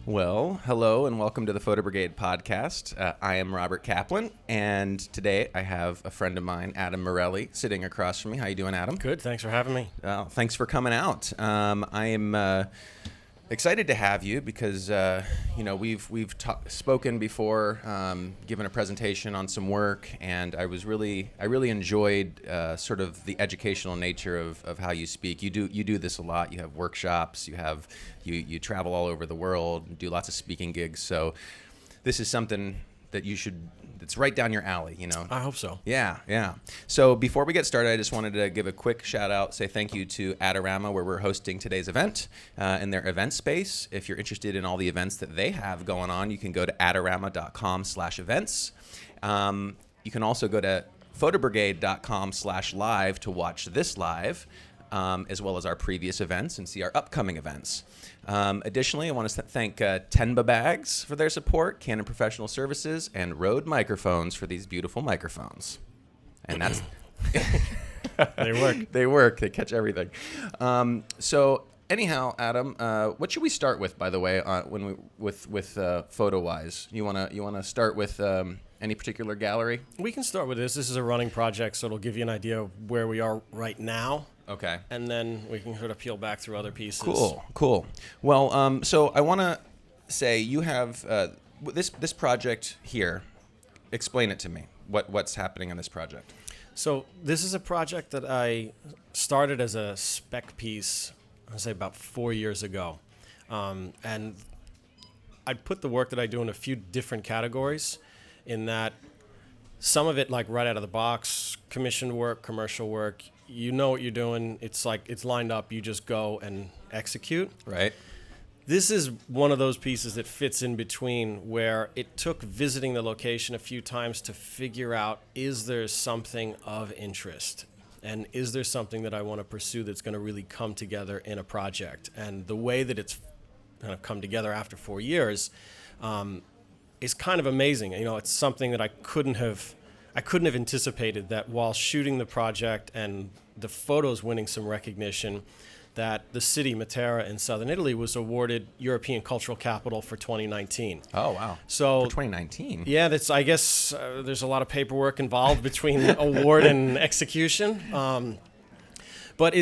Well, hello and welcome to the Photo Brigade podcast. I am Robert Kaplan, and today I have a friend of mine, Adam Marelli, sitting across from me. How you doing, Adam? Good. Thanks for having me. Thanks for coming out. I am excited to have you because we've spoken before, given a presentation on some work, and I really enjoyed sort of the educational nature of how you speak. You do this a lot. You have workshops. You travel all over the world, do lots of speaking gigs. So this is something that it's right down your alley, you know. I hope so. Yeah. So before we get started, I just wanted to give a quick shout out, say thank you to Adorama, where we're hosting today's event in their event space. If you're interested in all the events that they have going on, you can go to adorama.com/events. You can also go to photobrigade.com/live to watch this live, as well as our previous events and see our upcoming events. Additionally, I want to thank Tenba Bags for their support, Canon Professional Services, and Rode Microphones for these beautiful microphones. And that's... They work. They work. They catch everything. So anyhow, Adam, what should we start with, by the way, with photo-wise? You wanna start with any particular gallery? We can start with this. This is a running project, so it'll give you an idea of where we are right now. Okay. And then we can sort of peel back through other pieces. Cool. Well, so I want to say you have this project here. Explain it to me. What's happening on this project? So this is a project that I started as a spec piece, I'd say about 4 years ago. And I'd put the work that I do in a few different categories, in that some of it, like right out of the box, commissioned work, commercial work. You know what you're doing. It's like it's lined up. You just go and execute. Right. This is one of those pieces that fits in between, where it took visiting the location a few times to figure out, is there something of interest? And is there something that I want to pursue that's going to really come together in a project? And the way that it's kind of come together after 4 years is kind of amazing. You know, it's something that I couldn't have anticipated, that while shooting the project and the photos winning some recognition, that the city, Matera in southern Italy, was awarded European Cultural Capital for 2019. Oh, wow. So for 2019? Yeah, I guess there's a lot of paperwork involved between award and execution. But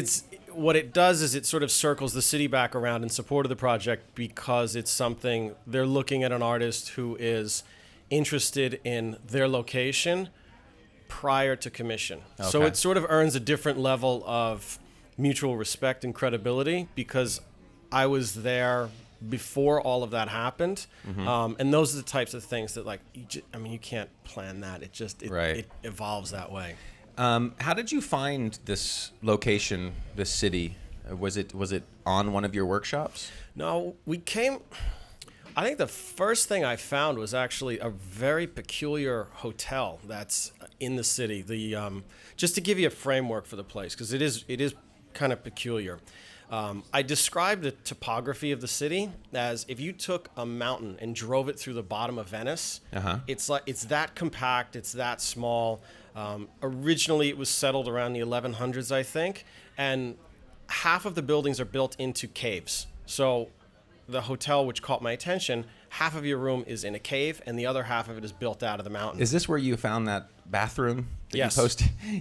what it does is it sort of circles the city back around in support of the project, because it's something they're looking at, an artist who is interested in their location prior to commission. Okay. So it sort of earns a different level of mutual respect and credibility, because I was there before all of that happened. Mm-hmm. And those are the types of things that, like, you can't plan that. It evolves that way. How did you find this location, this city? Was it on one of your workshops? No, I think the first thing I found was actually a very peculiar hotel that's in the city. Just to give you a framework for the place, because it is kind of peculiar. I described the topography of the city as if you took a mountain and drove it through the bottom of Venice. Uh-huh. It's that compact, it's that small. Originally, it was settled around the 1100s, I think, and half of the buildings are built into caves. So the hotel, which caught my attention, half of your room is in a cave, and the other half of it is built out of the mountain. Is this where you found that bathroom? Yes.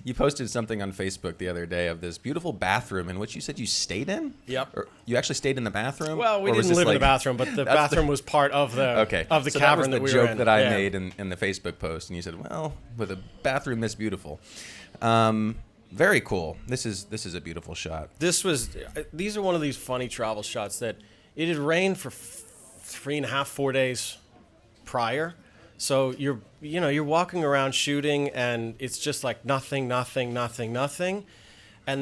You posted something on Facebook the other day of this beautiful bathroom in which you said you stayed in? Yep. Or you actually stayed in the bathroom? Well, we didn't live in the bathroom, but the bathroom was part of the cavern that we were in. That was the joke that I made in the Facebook post, and you said, well, with a bathroom this beautiful. Very cool. This is a beautiful shot. These are one of these funny travel shots that it had rained for 3.5, 4 days prior. So you're walking around shooting, and it's just like nothing. And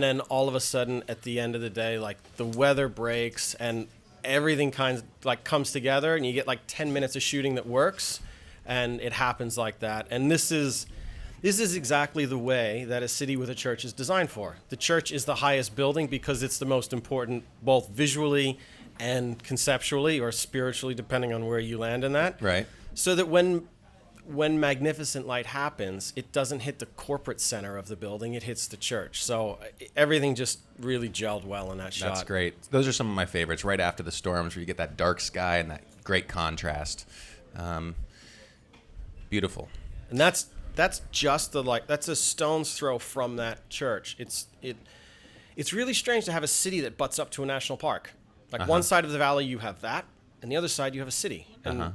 then all of a sudden at the end of the day, like the weather breaks and everything kind of like comes together, and you get like 10 minutes of shooting that works, and it happens like that. And this is exactly the way that a city with a church is designed for. The church is the highest building because it's the most important, both visually and conceptually or spiritually, depending on where you land in that. Right. So that when when magnificent light happens, it doesn't hit the corporate center of the building, it hits the church. So everything just really gelled well in that shot. That's great. Those are some of my favorites, right after the storms, where you get that dark sky and that great contrast. Beautiful. And that's just that's a stone's throw from that church. It's really strange to have a city that butts up to a national park. Like one side of the valley you have that, and the other side you have a city. And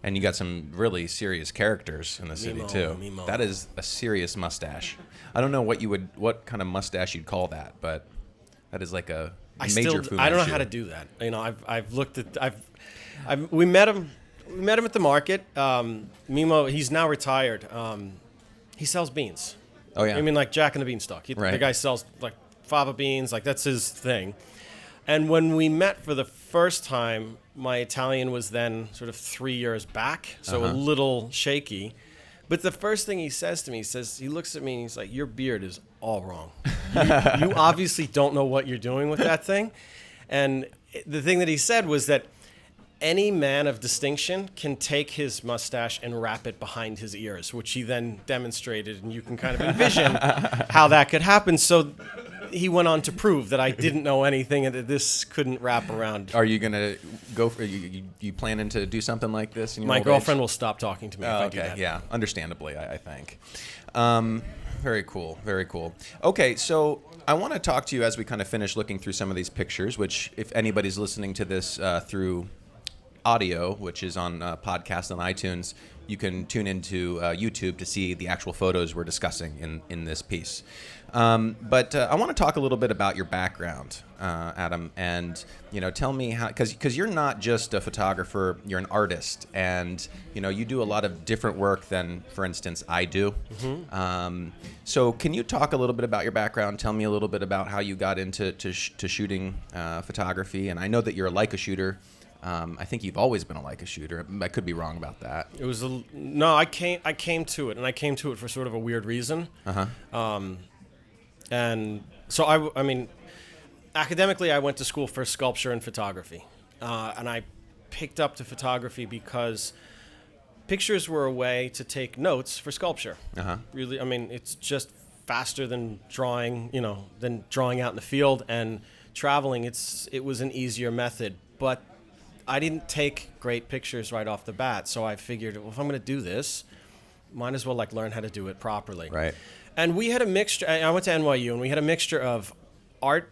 And you got some really serious characters in the city too. Mimo. That is a serious mustache. I don't know what kind of mustache you'd call that, but that is like a major Fu I don't know Manchu. how to do that. You know, we met him at the market. Mimo, he's now retired. He sells beans. Oh yeah. I mean, like Jack and the Beanstalk. Right. The guy sells like fava beans. Like that's his thing. And when we met for the first time, my Italian was then sort of 3 years back, so a little shaky. But the first thing he says to me, he looks at me and he's like, "Your beard is all wrong. You obviously don't know what you're doing with that thing." And the thing that he said was that any man of distinction can take his mustache and wrap it behind his ears, which he then demonstrated, and you can kind of envision how that could happen. So he went on to prove that I didn't know anything and that this couldn't wrap around. Are you gonna go for you planning to do something like this in your My old girlfriend age? will stop talking to me if Oh, I okay, do that. yeah, understandably, I think. Very cool, very cool. Okay, so I want to talk to you as we kind of finish looking through some of these pictures, which if anybody's listening to this through audio, which is on podcast on iTunes, you can tune into YouTube to see the actual photos we're discussing in this piece. But I want to talk a little bit about your background, Adam, and tell me how, because you're not just a photographer, you're an artist, and you do a lot of different work than, for instance, I do. So can you talk a little bit about your background? Tell me a little bit about how you got into to shooting photography, and I know that you're a Leica shooter. I think you've always been a Leica shooter. I could be wrong about that. It was no. I came to it, and I came to it for sort of a weird reason. And so I mean, academically, I went to school for sculpture and photography, and I picked up to photography because pictures were a way to take notes for sculpture. Really, I mean, it's just faster than drawing. Than drawing out in the field and traveling. It was an easier method, but I didn't take great pictures right off the bat, so I figured, well, if I'm going to do this, might as well learn how to do it properly. Right. And we had a mixture. I went to NYU, and we had a mixture of art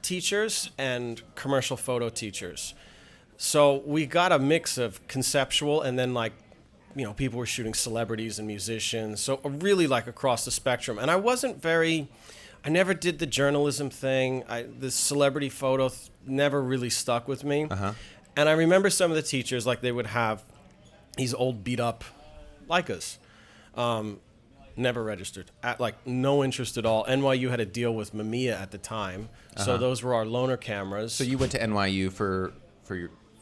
teachers and commercial photo teachers. So we got a mix of conceptual, and then people were shooting celebrities and musicians. So really across the spectrum. And I never did the journalism thing. The celebrity photo never really stuck with me. And I remember some of the teachers, they would have these old beat up Leicas. Never registered. No interest at all. NYU had a deal with Mamiya at the time. So those were our loaner cameras. So you went to NYU for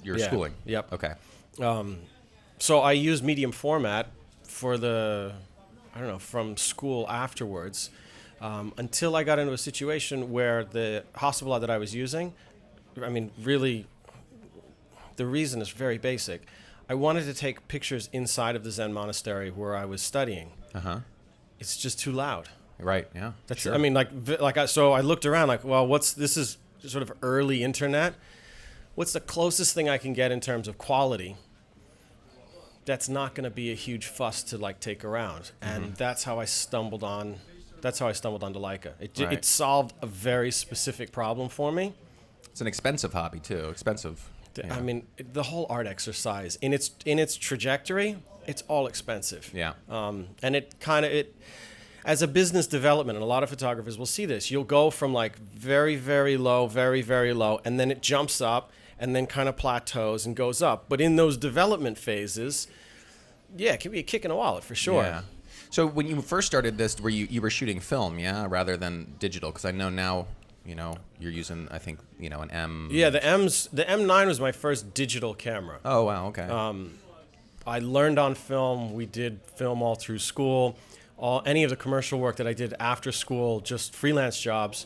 your schooling? Yep. Okay. So I used medium format for from school afterwards. Until I got into a situation where the Hasselblad that I was using, really, the reason is very basic. I wanted to take pictures inside of the Zen monastery where I was studying. It's just too loud. Right. Yeah. That's. Sure. So I looked around well, this is sort of early internet. What's the closest thing I can get in terms of quality? That's not going to be a huge fuss to take around, and that's how I stumbled on. That's how I stumbled onto Leica. It solved a very specific problem for me. It's an expensive hobby too. Expensive. I mean, the whole art exercise in its trajectory, it's all expensive. Yeah. And it as a business development, and a lot of photographers will see this. You'll go from very, very low, very, very low, and then it jumps up, and then kind of plateaus and goes up. But in those development phases, it can be a kick in the wallet for sure. Yeah. So when you first started this, were you were shooting film, rather than digital? Because I know now, you're using, I think, an M. Yeah, the M9 was my first digital camera. Oh wow, okay. I learned on film. We did film all through school. Any of the commercial work that I did after school, just freelance jobs,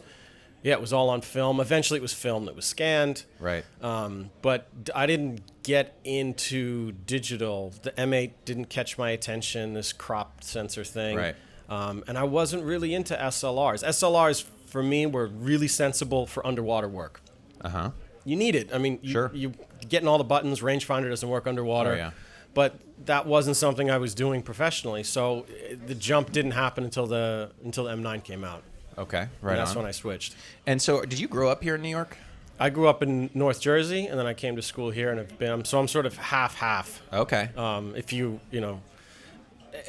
Yeah, it was all on film. Eventually, it was film that was scanned. Right. But I didn't get into digital. The M8 didn't catch my attention, this crop sensor thing. Right. And I wasn't really into SLRs. SLRs, for me, were really sensible for underwater work. Uh-huh. You need it. I mean, Sure. you getting all the buttons, rangefinder doesn't work underwater. Oh, yeah. But that wasn't something I was doing professionally. So the jump didn't happen until the M9 came out. Okay. Right And that's on. when I switched. And so, did you grow up here in New York? I grew up in North Jersey, and then I came to school here, and I'm sort of half-half. Okay. If you know,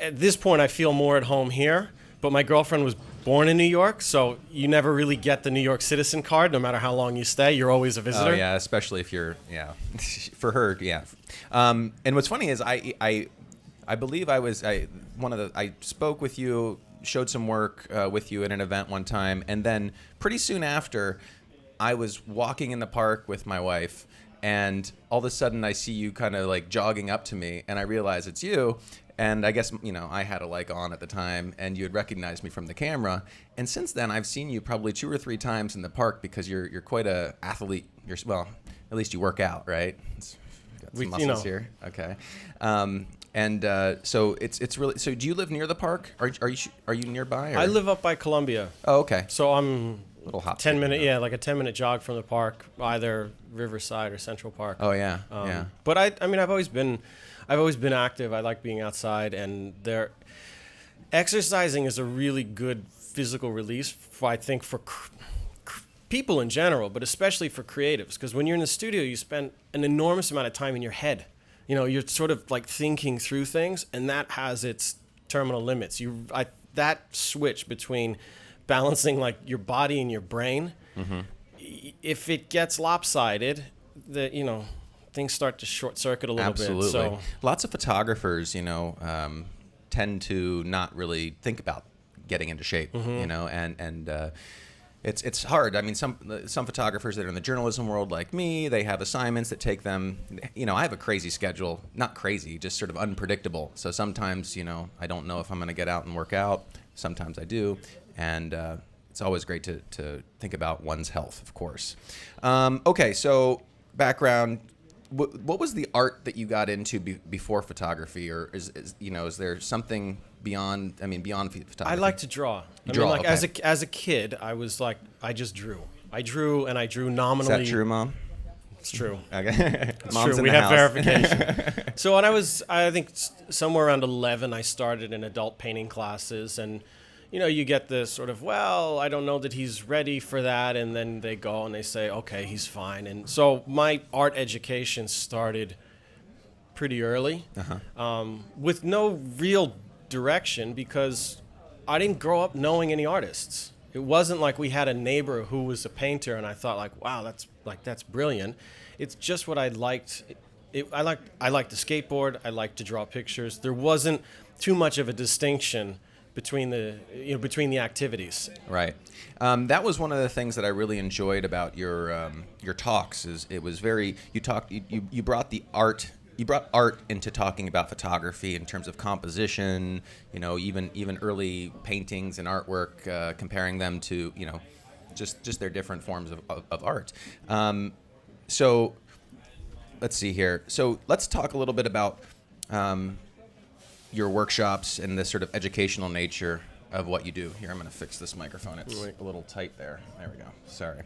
at this point, I feel more at home here. But my girlfriend was born in New York, so you never really get the New York citizen card, no matter how long you stay. You're always a visitor. Oh yeah, especially if you're for her, yeah. And what's funny is I believe I spoke with you, showed some work with you at an event one time, and then pretty soon after, I was walking in the park with my wife, and all of a sudden I see you kind of like jogging up to me, and I realize it's you. And I guess, I had a like on at the time, and you had recognized me from the camera. And since then, I've seen you probably 2 or 3 times in the park because you're quite a athlete. Well, at least you work out, right? Got some muscles here. Okay. So it's really. So do you live near the park? Are you nearby? Or? I live up by Columbia. Oh, okay. So I'm Little hop. 10-minute, like a 10-minute jog from the park, either Riverside or Central Park. Oh yeah. Yeah. But I've always been active. I like being outside, and exercising is a really good physical release, I think, for people in general, but especially for creatives. Because when you're in the studio, you spend an enormous amount of time in your head. You're sort of like thinking through things, and that has its terminal limits. That switch between balancing like your body and your brain, if it gets lopsided, things start to short circuit a little Absolutely. bit. So Lots of photographers, tend to not really think about getting into shape, and it's hard. I mean, some photographers that are in the journalism world, like me, they have assignments that take them. I have a crazy schedule. Not crazy, just sort of unpredictable. So sometimes, I don't know if I'm going to get out and work out. Sometimes I do, and it's always great to think about one's health, of course. Okay, so background. What was the art that you got into before photography, or is there something beyond photography? I like to draw. Okay. As a kid, I was like, I just drew. I drew nominally. Is that true, Mom? It's true. Okay. It's Mom's true. in We the have house. verification. So when I think somewhere around 11, I started in adult painting classes, and you get the sort of, well, I don't know that he's ready for that, and then they go and they say, okay, he's fine. And so my art education started pretty early, with no real direction, because I didn't grow up knowing any artists. It wasn't like we had a neighbor who was a painter, and I thought like, wow, that's brilliant. It's just what I liked. I liked to skateboard. I liked to draw pictures. There wasn't too much of a distinction between the activities. Right. That was one of the things that I really enjoyed about your talks. Is it was very you brought the art. You brought art into talking about photography in terms of composition. Even early paintings and artwork, comparing them to just their different forms of art. So let's see here. So let's talk a little bit about your workshops and the sort of educational nature of what you do. Here, I'm going to fix this microphone. It's a little tight there. There we go. Sorry.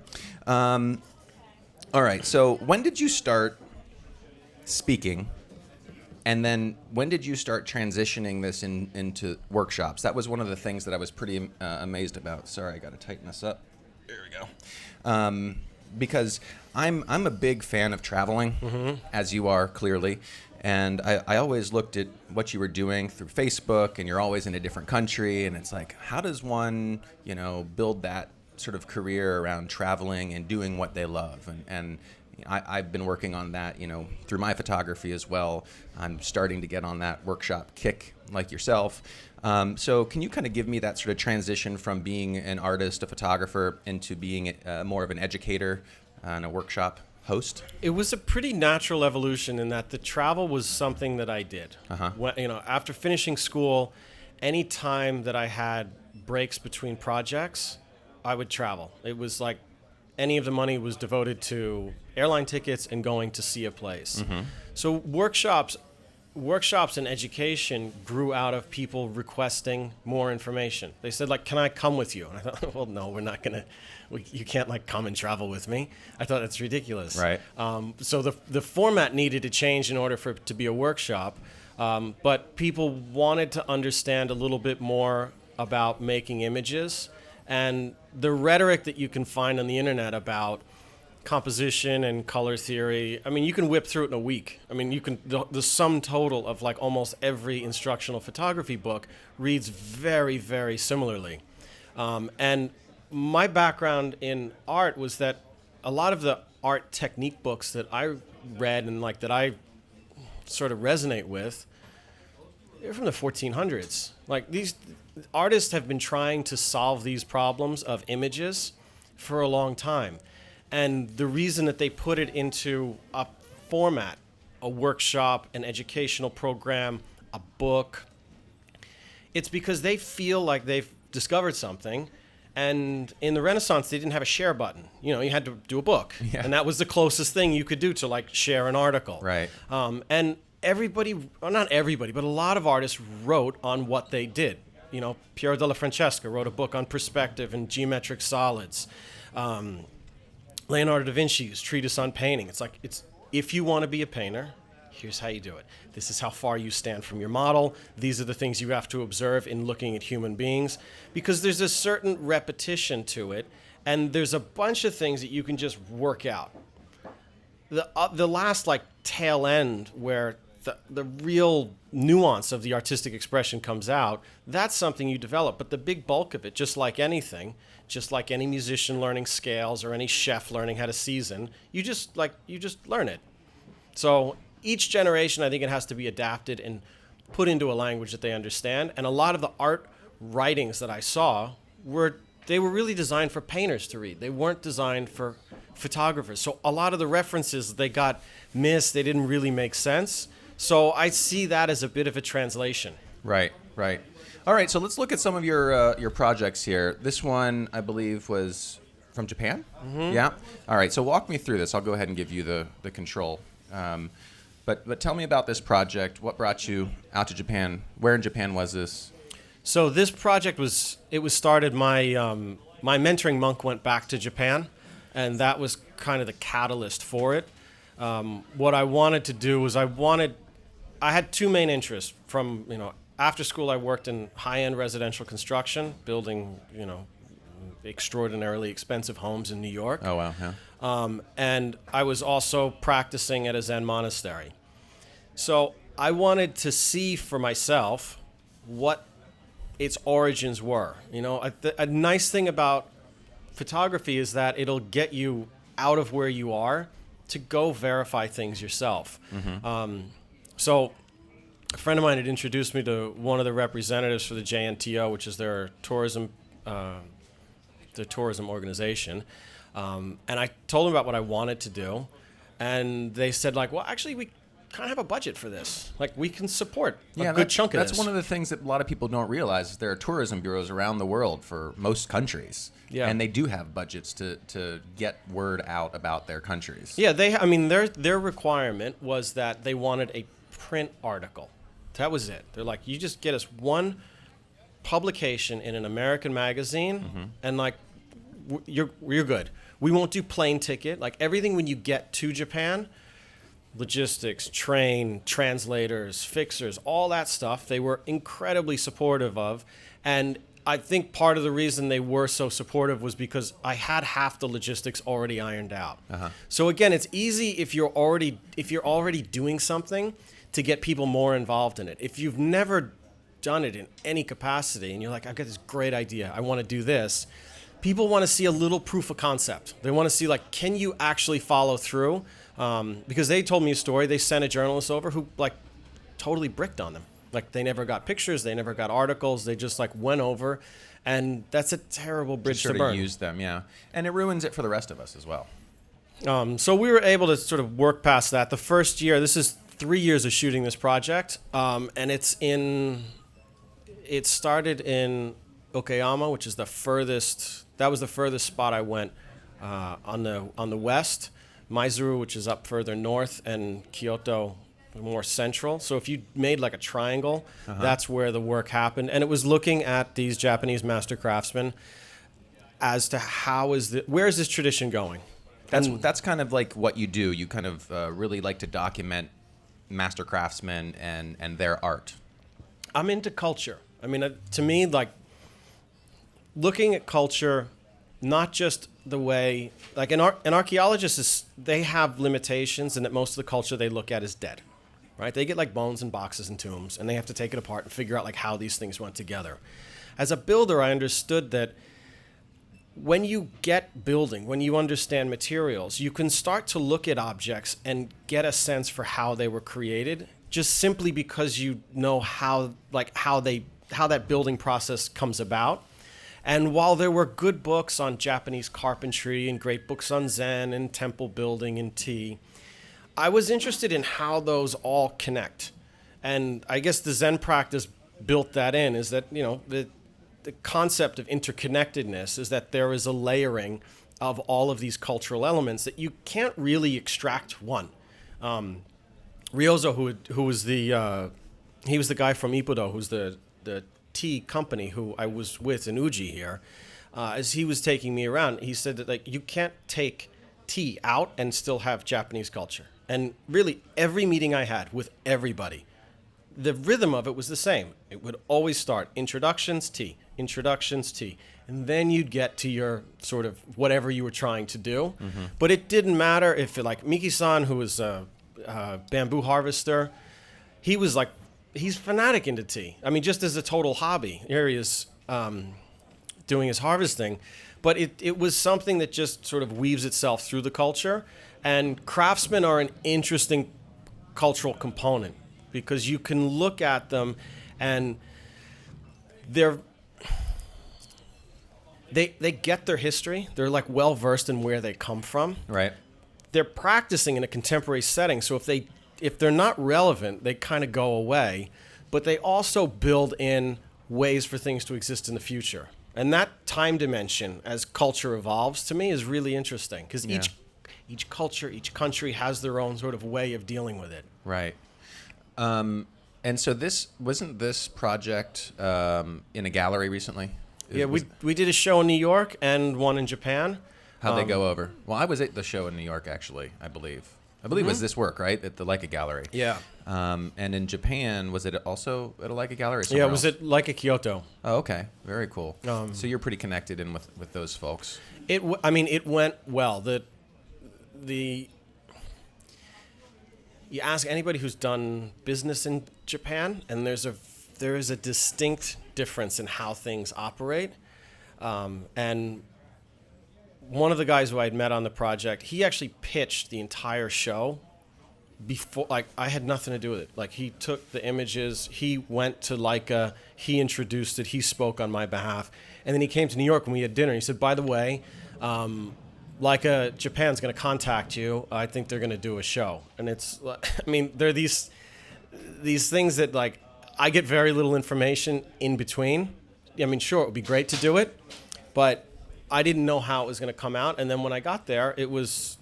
All right. So when did you start speaking? And then when did you start transitioning this into workshops? That was one of the things that I was pretty amazed about. Sorry, I got to tighten this up. There we go. Because I'm a big fan of traveling, as you are clearly. And I always looked at what you were doing through Facebook, and you're always in a different country. And it's like, how does one, build that sort of career around traveling and doing what they love? And I've been working on that, through my photography as well. I'm starting to get on that workshop kick like yourself. So can you kind of give me that sort of transition from being an artist, a photographer, into being more of an educator and a workshop host? It was a pretty natural evolution in that the travel was something that I did. When, after finishing school, any time that I had breaks between projects, I would travel. It was like any of the money was devoted to airline tickets and going to see a place. So workshops and education grew out of people requesting more information. They said, like, can I come with you? And I thought, well, no, we're not going to, you can't like come and travel with me. I thought that's ridiculous. Right. So the format needed to change in order for it to be a workshop. But people wanted to understand a little bit more about making images, and the rhetoric that you can find on the internet about composition and color theory. I mean, you can whip through it in a week. I mean, you can, the sum total of like almost every instructional photography book reads very, very similarly. And my background in art was that a lot of the art technique books that I read and like that I sort of resonate with, they're from the 1400s. Like, these artists have been trying to solve these problems of images for a long time. And the reason that they put it into a format, a workshop, an educational program, a book, it's because they feel like they've discovered something. And in the Renaissance, they didn't have a share button. You know, you had to do a book. Yeah. And that was the closest thing you could do to like share an article. Right. And everybody, well, not everybody, but a lot of artists wrote on what they did. You know, Piero della Francesca wrote a book on perspective and geometric solids. Leonardo da Vinci's treatise on painting. It's like, if you want to be a painter, here's how you do it. This is how far you stand from your model. These are the things you have to observe in looking at human beings, because there's a certain repetition to it, and there's a bunch of things that you can just work out. The last like tail end where the real nuance of the artistic expression comes out, that's something you develop. But the big bulk of it, just like anything, just like any musician learning scales or any chef learning how to season, you just learn it. So each generation, I think it has to be adapted and put into a language that they understand. And a lot of the art writings that I saw were really designed for painters to read. They weren't designed for photographers. So a lot of the references, they got missed. They didn't really make sense. So I see that as a bit of a translation. Right. All right, so let's look at some of your projects here. This one, I believe, was from Japan? Mm-hmm. Yeah? All right, so walk me through this. I'll go ahead and give you the control. But tell me about this project. What brought you out to Japan? Where in Japan was this? So this project was started, my mentoring monk went back to Japan, and that was kind of the catalyst for it. What I wanted to do was I had two main interests. From, after school I worked in high-end residential construction, building, extraordinarily expensive homes in New York. Oh, wow, yeah. And I was also practicing at a Zen monastery. So I wanted to see for myself what its origins were. A nice thing about photography is that it'll get you out of where you are to go verify things yourself. Mm-hmm. So a friend of mine had introduced me to one of the representatives for the JNTO, which is their tourism organization. And I told them about what I wanted to do. And they said, like, well, actually, we kind of have a budget for this. Like, we can support a good chunk of this. That's one of the things that a lot of people don't realize is there are tourism bureaus around the world for most countries. Yeah. And they do have budgets to get word out about their countries. Yeah, their requirement was that they wanted a print article. That was it. They're like, you just get us one publication in an American magazine, mm-hmm. and like, you're good. We won't do plane ticket. Like, everything when you get to Japan, logistics, train, translators, fixers, all that stuff, they were incredibly supportive of. And I think part of the reason they were so supportive was because I had half the logistics already ironed out. Uh-huh. So again, it's easy if you're already doing something to get people more involved in it. If you've never done it in any capacity and you're like, I've got this great idea, I want to do this, people want to see a little proof of concept. They want to see, like, can you actually follow through? Because they told me a story. They sent a journalist over who, like, totally bricked on them. Like, they never got pictures, they never got articles, they just, like, went over, and that's a terrible bridge to burn. Sort of use them, yeah. And it ruins it for the rest of us as well. So we were able to sort of work past that. The first year, this is 3 years of shooting this project, and it started in Okayama, which is the furthest. That was the furthest spot I went on the west. Maizuru, which is up further north, and Kyoto, more central. So if you made like a triangle, that's where the work happened. And it was looking at these Japanese master craftsmen as to where is this tradition going? That's kind of like what you do. You kind of really like to document master craftsmen and their art. I'm into culture. I mean, to me, like looking at culture, not just the way, like an archaeologist they have limitations, and that most of the culture they look at is dead, right? They get like bones and boxes and tombs, and they have to take it apart and figure out like how these things went together. As a builder, I understood that when you get building, when you understand materials, you can start to look at objects and get a sense for how they were created, just simply because you know how that building process comes about. And while there were good books on Japanese carpentry and great books on Zen and temple building and tea, I was interested in how those all connect. And I guess the Zen practice built that in, is that, the concept of interconnectedness is that there is a layering of all of these cultural elements that you can't really extract one. Ryozo, who was he was the guy from Ippudo, who's the tea company who I was with in Uji here, as he was taking me around, he said that like you can't take tea out and still have Japanese culture. And really, every meeting I had with everybody, the rhythm of it was the same. It would always start introductions, tea, and then you'd get to your sort of whatever you were trying to do. Mm-hmm. But it didn't matter if it, like Miki-san, who was a bamboo harvester, he's fanatic into tea. I mean, just as a total hobby. Here he is doing his harvesting. But it was something that just sort of weaves itself through the culture. And craftsmen are an interesting cultural component because you can look at them and they get their history. They're like well versed in where they come from. Right. They're practicing in a contemporary setting. So if they're not relevant, they kind of go away. But they also build in ways for things to exist in the future. And that time dimension, as culture evolves, to me is really interesting because each culture, each country has their own sort of way of dealing with it. Right. And so wasn't this project in a gallery recently? Yeah, we did a show in New York and one in Japan. How'd they go over? Well, I was at the show in New York, actually, I believe. It was this work, right? At the Leica Gallery. Yeah. And in Japan, was it also at a Leica Gallery? Yeah, it was at Leica Kyoto. Oh, okay. Very cool. So you're pretty connected in with those folks. It went well. You ask anybody who's done business in Japan, and there is a distinct difference in how things operate. And one of the guys who I'd met on the project, he actually pitched the entire show before, like I had nothing to do with it. Like he took the images, he went to Leica, he introduced it, he spoke on my behalf. And then he came to New York and we had dinner. He said, by the way, Leica Japan's going to contact you. I think they're going to do a show. And it's, I mean, there are these things that like, I get very little information in between. I mean, sure, it would be great to do it, but I didn't know how it was going to come out. And then when I got there, it was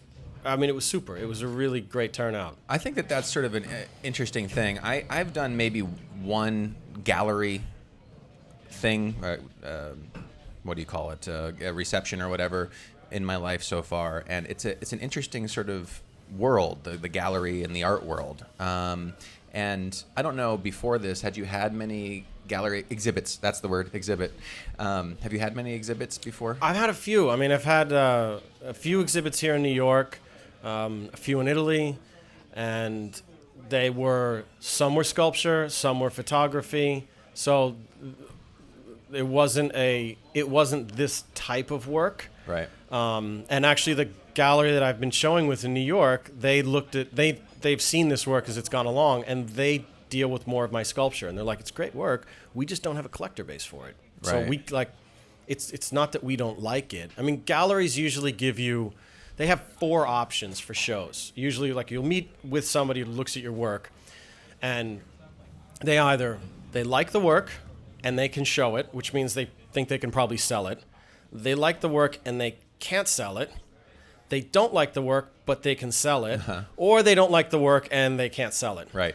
super. It was a really great turnout. I think that's sort of an interesting thing. I've done maybe one gallery thing, what do you call it, a reception or whatever, in my life so far. And it's an interesting sort of world, the gallery and the art world. And I don't know, before this, had you had many gallery exhibits? That's the word, exhibit. Have you had many exhibits before? I've had a few. I mean, I've had a few exhibits here in New York, a few in Italy, and some were sculpture, some were photography. So it wasn't this type of work. Right. And actually, the gallery that I've been showing with in New York, they've seen this work as it's gone along, and they deal with more of my sculpture, and they're like, it's great work. We just don't have a collector base for it. Right. So it's not that we don't like it. I mean, galleries usually they have 4 options for shows. Usually, like you'll meet with somebody who looks at your work, and they like the work, and they can show it, which means they think they can probably sell it. They like the work and they can't sell it. They don't like the work, but they can sell it. Or they don't like the work and they can't sell it. Right.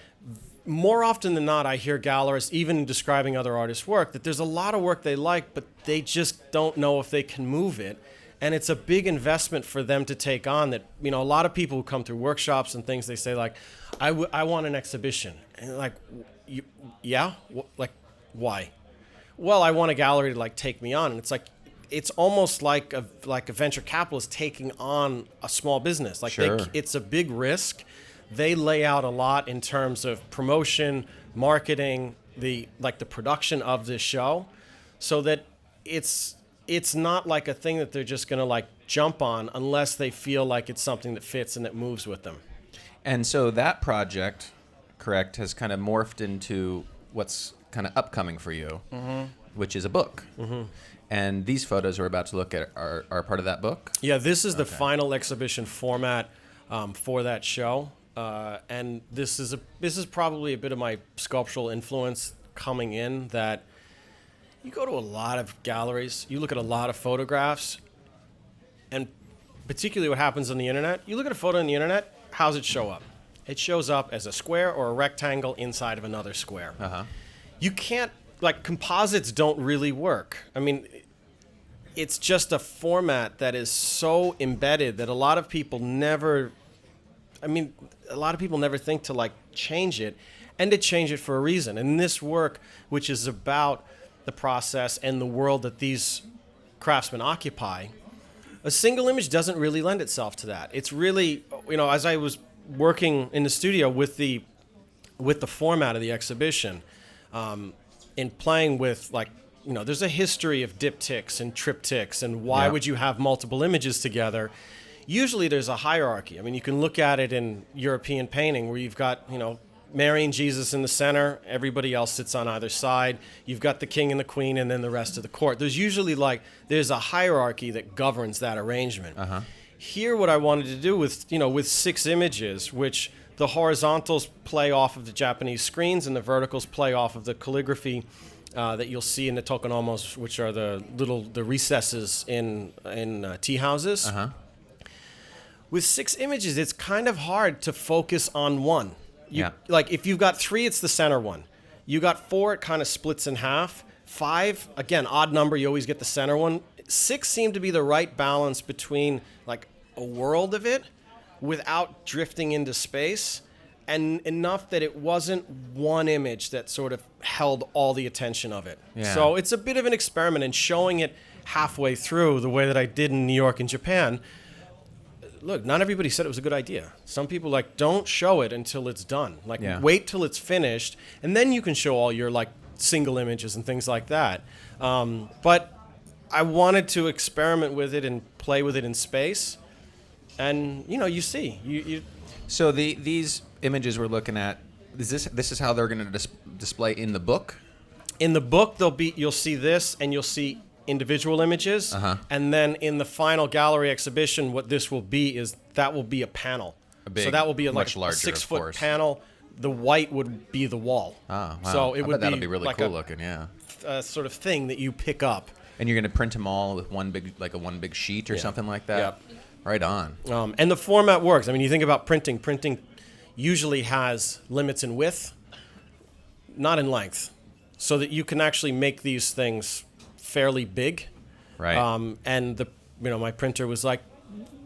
More often than not, I hear gallerists, even describing other artists' work, that there's a lot of work they like, but they just don't know if they can move it. And it's a big investment for them to take on that, a lot of people who come through workshops and things, they say, like, I want an exhibition. And like, yeah? Like, why? Well, I want a gallery to, like, take me on. And it's like, it's almost like a venture capitalist taking on a small business. Like, Sure. It's a big risk. They lay out a lot in terms of promotion, marketing, the production of this show, so that it's not like a thing that they're just going to like jump on unless they feel like it's something that fits and that moves with them. And so that project, correct, has kind of morphed into what's kind of upcoming for you, which is a book. And these photos we're about to look at are part of that book? Yeah, this is the final exhibition format for that show. And this is probably a bit of my sculptural influence coming in, that you go to a lot of galleries, you look at a lot of photographs, and particularly what happens on the internet, you look at a photo on the internet, how's it show up? It shows up as a square or a rectangle inside of another square. You can't, like, composites don't really work. I mean, it's just a format that is so embedded that a lot of people never think to, like, change it, and to change it for a reason. And this work, which is about the process and the world that these craftsmen occupy, a single image doesn't really lend itself to that. It's really, as I was working in the studio with the format of the exhibition, in playing with, like, there's a history of diptychs and triptychs, and why would you have multiple images together? Usually there's a hierarchy. I mean, you can look at it in European painting where you've got, Mary and Jesus in the center, everybody else sits on either side. You've got the king and the queen, and then the rest of the court. There's usually, there's a hierarchy that governs that arrangement. Here, what I wanted to do with 6 images, which the horizontals play off of the Japanese screens and the verticals play off of the calligraphy that you'll see in the tokenomos, which are the recesses in tea houses. With 6 images, it's kind of hard to focus on one. Like, if you've got 3, it's the center one. You got 4, it kind of splits in half. 5, again, odd number, you always get the center one. 6 seemed to be the right balance between, like, a world of it without drifting into space, and enough that it wasn't one image that sort of held all the attention of it. So it's a bit of an experiment, and showing it halfway through the way that I did in New York and Japan. Look, not everybody said it was a good idea. Some people, like, don't show it until it's done. Like, wait till it's finished, and then you can show all your, like, single images and things like that. But I wanted to experiment with it and play with it in space. And, you see. So these images we're looking at, this is how they're going to display in the book? In the book, you'll see this, and you'll see individual images, and then in the final gallery exhibition, what this will be is that will be a panel. So that will be much a larger, 6-foot panel. The white would be the wall. Oh, wow. So it would that'll be really like cool looking, a sort of thing that you pick up. And you're going to print them all with one big sheet or something like that? Right on. And the format works. I mean, you think about printing. Printing usually has limits in width, not in length, so that you can actually make these things fairly big. Right. And my printer was like,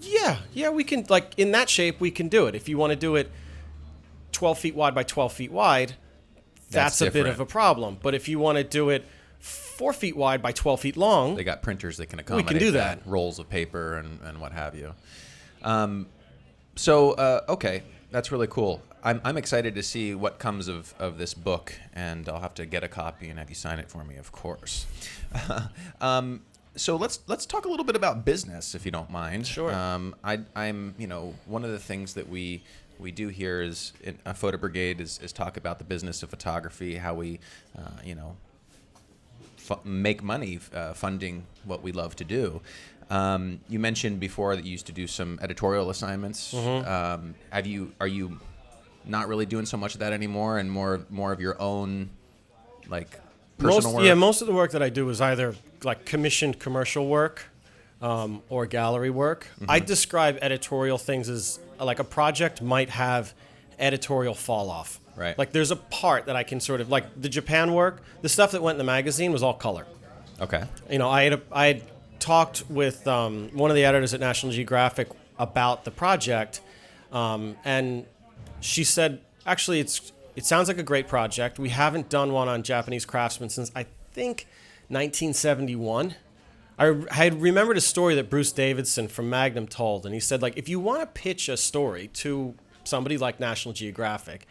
yeah, we can, like, in that shape, we can do it. If you want to do it 12 feet wide by 12 feet wide, that's a bit of a problem. But if you want to do it 4 feet wide by 12 feet long, they got printers that can accommodate we can do that. Rolls of paper and what have you. Okay, that's really cool. I'm excited to see what comes of this book, and I'll have to get a copy and have you sign it for me, of course. So let's talk a little bit about business, if you don't mind. Sure. I'm one of the things that we do here is in a Photo Brigade is talk about the business of photography, how we make money funding what we love to do. You mentioned before that you used to do some editorial assignments. Are you not really doing so much of that anymore, and more of your own, like, personal work? Yeah, most of the work that I do is either like commissioned commercial work or gallery work. I describe editorial things as like a project might have editorial fall off. Right. Like there's a part that I can sort of, like the Japan work, the stuff that went in the magazine was all color. Okay. I had talked with one of the editors at National Geographic about the project, and she said, actually, it sounds like a great project. We haven't done one on Japanese craftsmen since, I think, 1971. I had remembered a story that Bruce Davidson from Magnum told, and he said, like, if you want to pitch a story to somebody like National Geographic,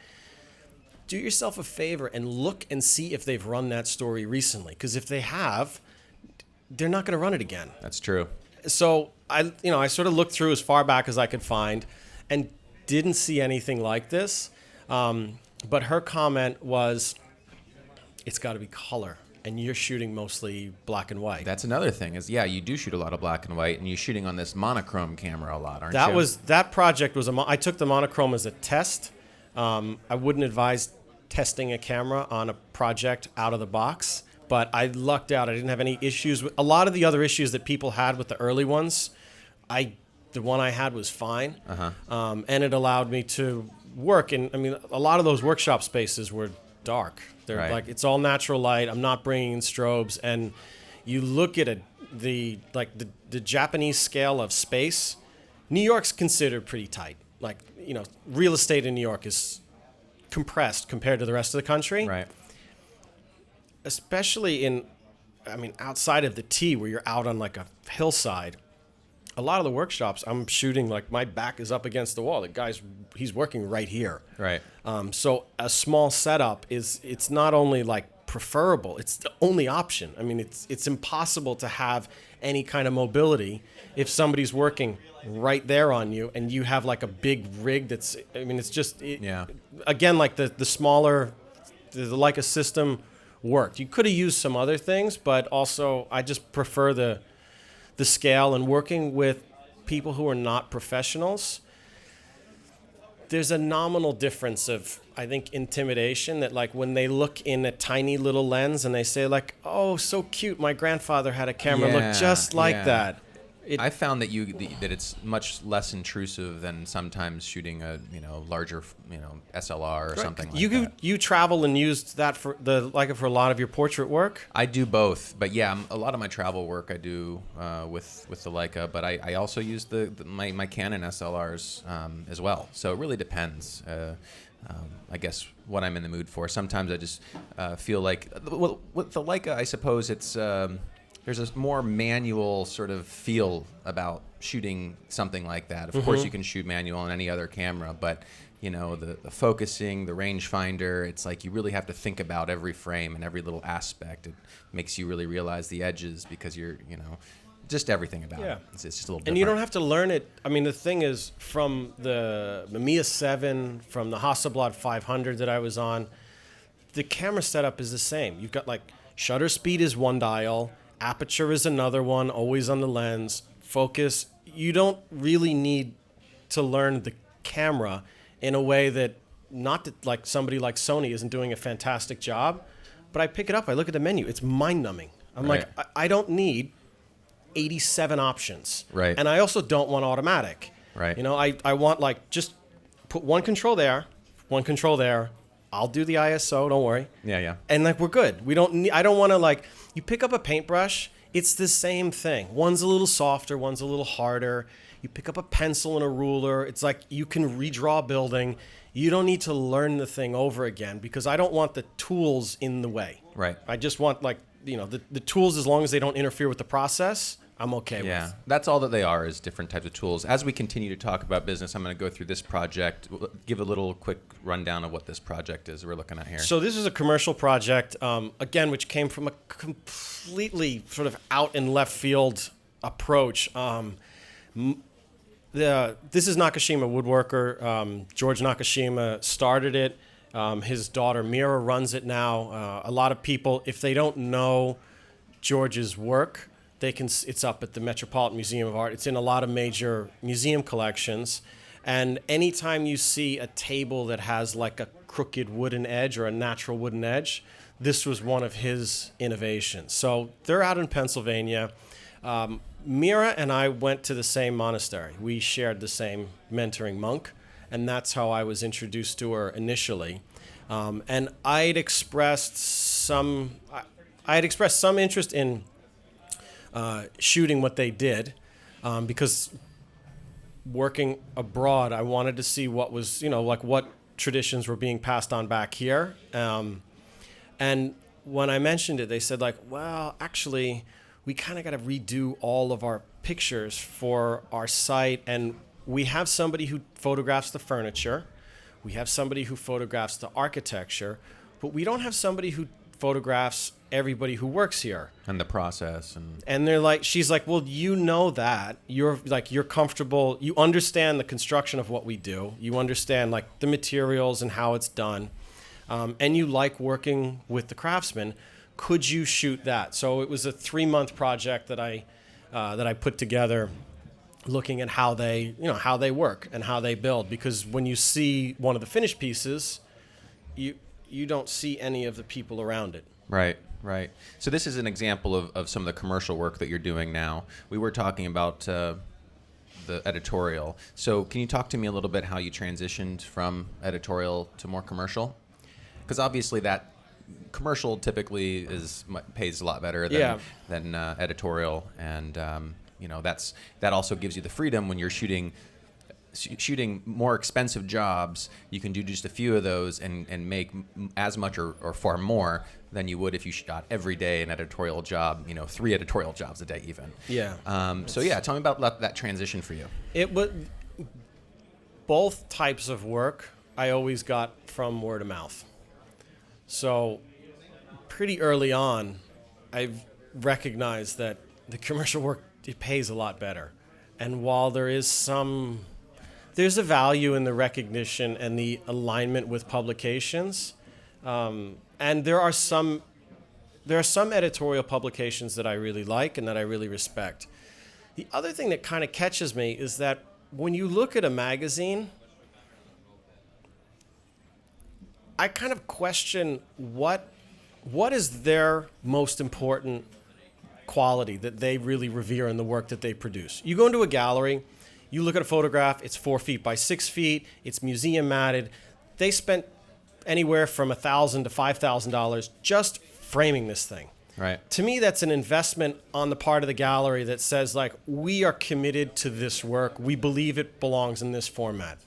do yourself a favor and look and see if they've run that story recently. Because if they have, they're not going to run it again. That's true. So I sort of looked through as far back as I could find and didn't see anything like this. But her comment was, it's got to be color. And you're shooting mostly black and white. That's another thing is, yeah, you do shoot a lot of black and white, and you're shooting on this monochrome camera a lot, aren't you? That project was I took the monochrome as a test. I wouldn't advise testing a camera on a project out of the box, but I lucked out. I didn't have any issues with a lot of the other issues that people had with the early ones. The one I had was fine, and it allowed me to work. And I mean, a lot of those workshop spaces were dark. They're right. like, it's all natural light. I'm not bringing in strobes. And you look at the Japanese scale of space. New York's considered pretty tight. Like, real estate in New York is compressed compared to the rest of the country. Right. Especially outside of the T, where you're out on like a hillside. A lot of the workshops I'm shooting, like my back is up against the wall. The guy's, he's working right here. Right. So a small setup it's not only like preferable, it's the only option. I mean, it's impossible to have any kind of mobility if somebody's working right there on you and you have like a big rig it's just, again, like the smaller, the Leica system worked. You could have used some other things, but also I just prefer the scale, and working with people who are not professionals. There's a nominal difference of, I think, intimidation that, like, when they look in a tiny little lens and they say, like, oh, so cute, my grandfather had a camera look just like that. I found that that it's much less intrusive than sometimes shooting a larger SLR or something like that. You travel and used that for for a lot of your portrait work? I do both, but yeah, a lot of my travel work I do with the Leica, but I also use my Canon SLRs as well. So it really depends. I guess what I'm in the mood for. Sometimes I just feel like with the Leica, I suppose it's. There's a more manual sort of feel about shooting something like that. Of course, you can shoot manual on any other camera, but the focusing, the rangefinder, it's like you really have to think about every frame and every little aspect. It makes you really realize the edges because you're, just everything about it. It's just a little different. And you don't have to learn it. I mean, the thing is, from the Mamiya 7, from the Hasselblad 500 that I was on, the camera setup is the same. You've got like shutter speed is one dial, aperture is another one, always on the lens. Focus, you don't really need to learn the camera in a way that, not that like somebody like Sony isn't doing a fantastic job, but I pick it up, I look at the menu, it's mind-numbing. I'm like, I don't need 87 options. Right. And I also don't want automatic. Right. I want like, just put one control there, I'll do the ISO, don't worry. Yeah. And like, we're good. I don't want to, like, you pick up a paintbrush, it's the same thing. One's a little softer, one's a little harder. You pick up a pencil and a ruler, it's like you can redraw a building. You don't need to learn the thing over again because I don't want the tools in the way. Right. I just want, like, the tools, as long as they don't interfere with the process, I'm okay with. Yeah, that's all that they are, is different types of tools. As we continue to talk about business, I'm going to go through this project, give a little quick rundown of what this project is we're looking at here. So this is a commercial project, again, which came from a completely sort of out in left field approach. This is Nakashima Woodworker. George Nakashima started it. His daughter Mira runs it now. A lot of people, if they don't know George's work, it's up at the Metropolitan Museum of Art. It's in a lot of major museum collections. And anytime you see a table that has like a crooked wooden edge or a natural wooden edge, this was one of his innovations. So they're out in Pennsylvania. Mira and I went to the same monastery. We shared the same mentoring monk, and that's how I was introduced to her initially. And I'd expressed some interest in shooting what they did, because working abroad, I wanted to see what was, like what traditions were being passed on back here. And when I mentioned it, they said like, well, actually, we kind of got to redo all of our pictures for our site. And we have somebody who photographs the furniture. We have somebody who photographs the architecture, but we don't have somebody who photographs everybody who works here. And the process. And they're like, she's like, well, you know that. You're comfortable. You understand the construction of what we do. You understand like the materials and how it's done. And you like working with the craftsmen. Could you shoot that? So it was a 3-month project that I put together, looking at how they work and how they build. Because when you see one of the finished pieces, you don't see any of the people around it. Right. So this is an example of some of the commercial work that you're doing now. We were talking about the editorial. So can you talk to me a little bit how you transitioned from editorial to more commercial? Because obviously that commercial typically pays a lot better than editorial, and that also gives you the freedom when you're shooting more expensive jobs. You can do just a few of those and make as much or far more than you would if you shot every day an editorial job, 3 editorial jobs a day even. Yeah. Tell me about that transition for you. It was both types of work I always got from word of mouth. So pretty early on, I've recognized that the commercial work, it pays a lot better. And while there's a value in the recognition and the alignment with publications, and there are some editorial publications that I really like and that I really respect. The other thing that kind of catches me is that when you look at a magazine, I kind of question what is their most important quality that they really revere in the work that they produce. You go into a gallery, you look at a photograph, it's 4 feet by 6 feet, it's museum matted. They spent anywhere from $1,000 to $5,000 just framing this thing. Right. To me, that's an investment on the part of the gallery that says, like, we are committed to this work. We believe it belongs in this format.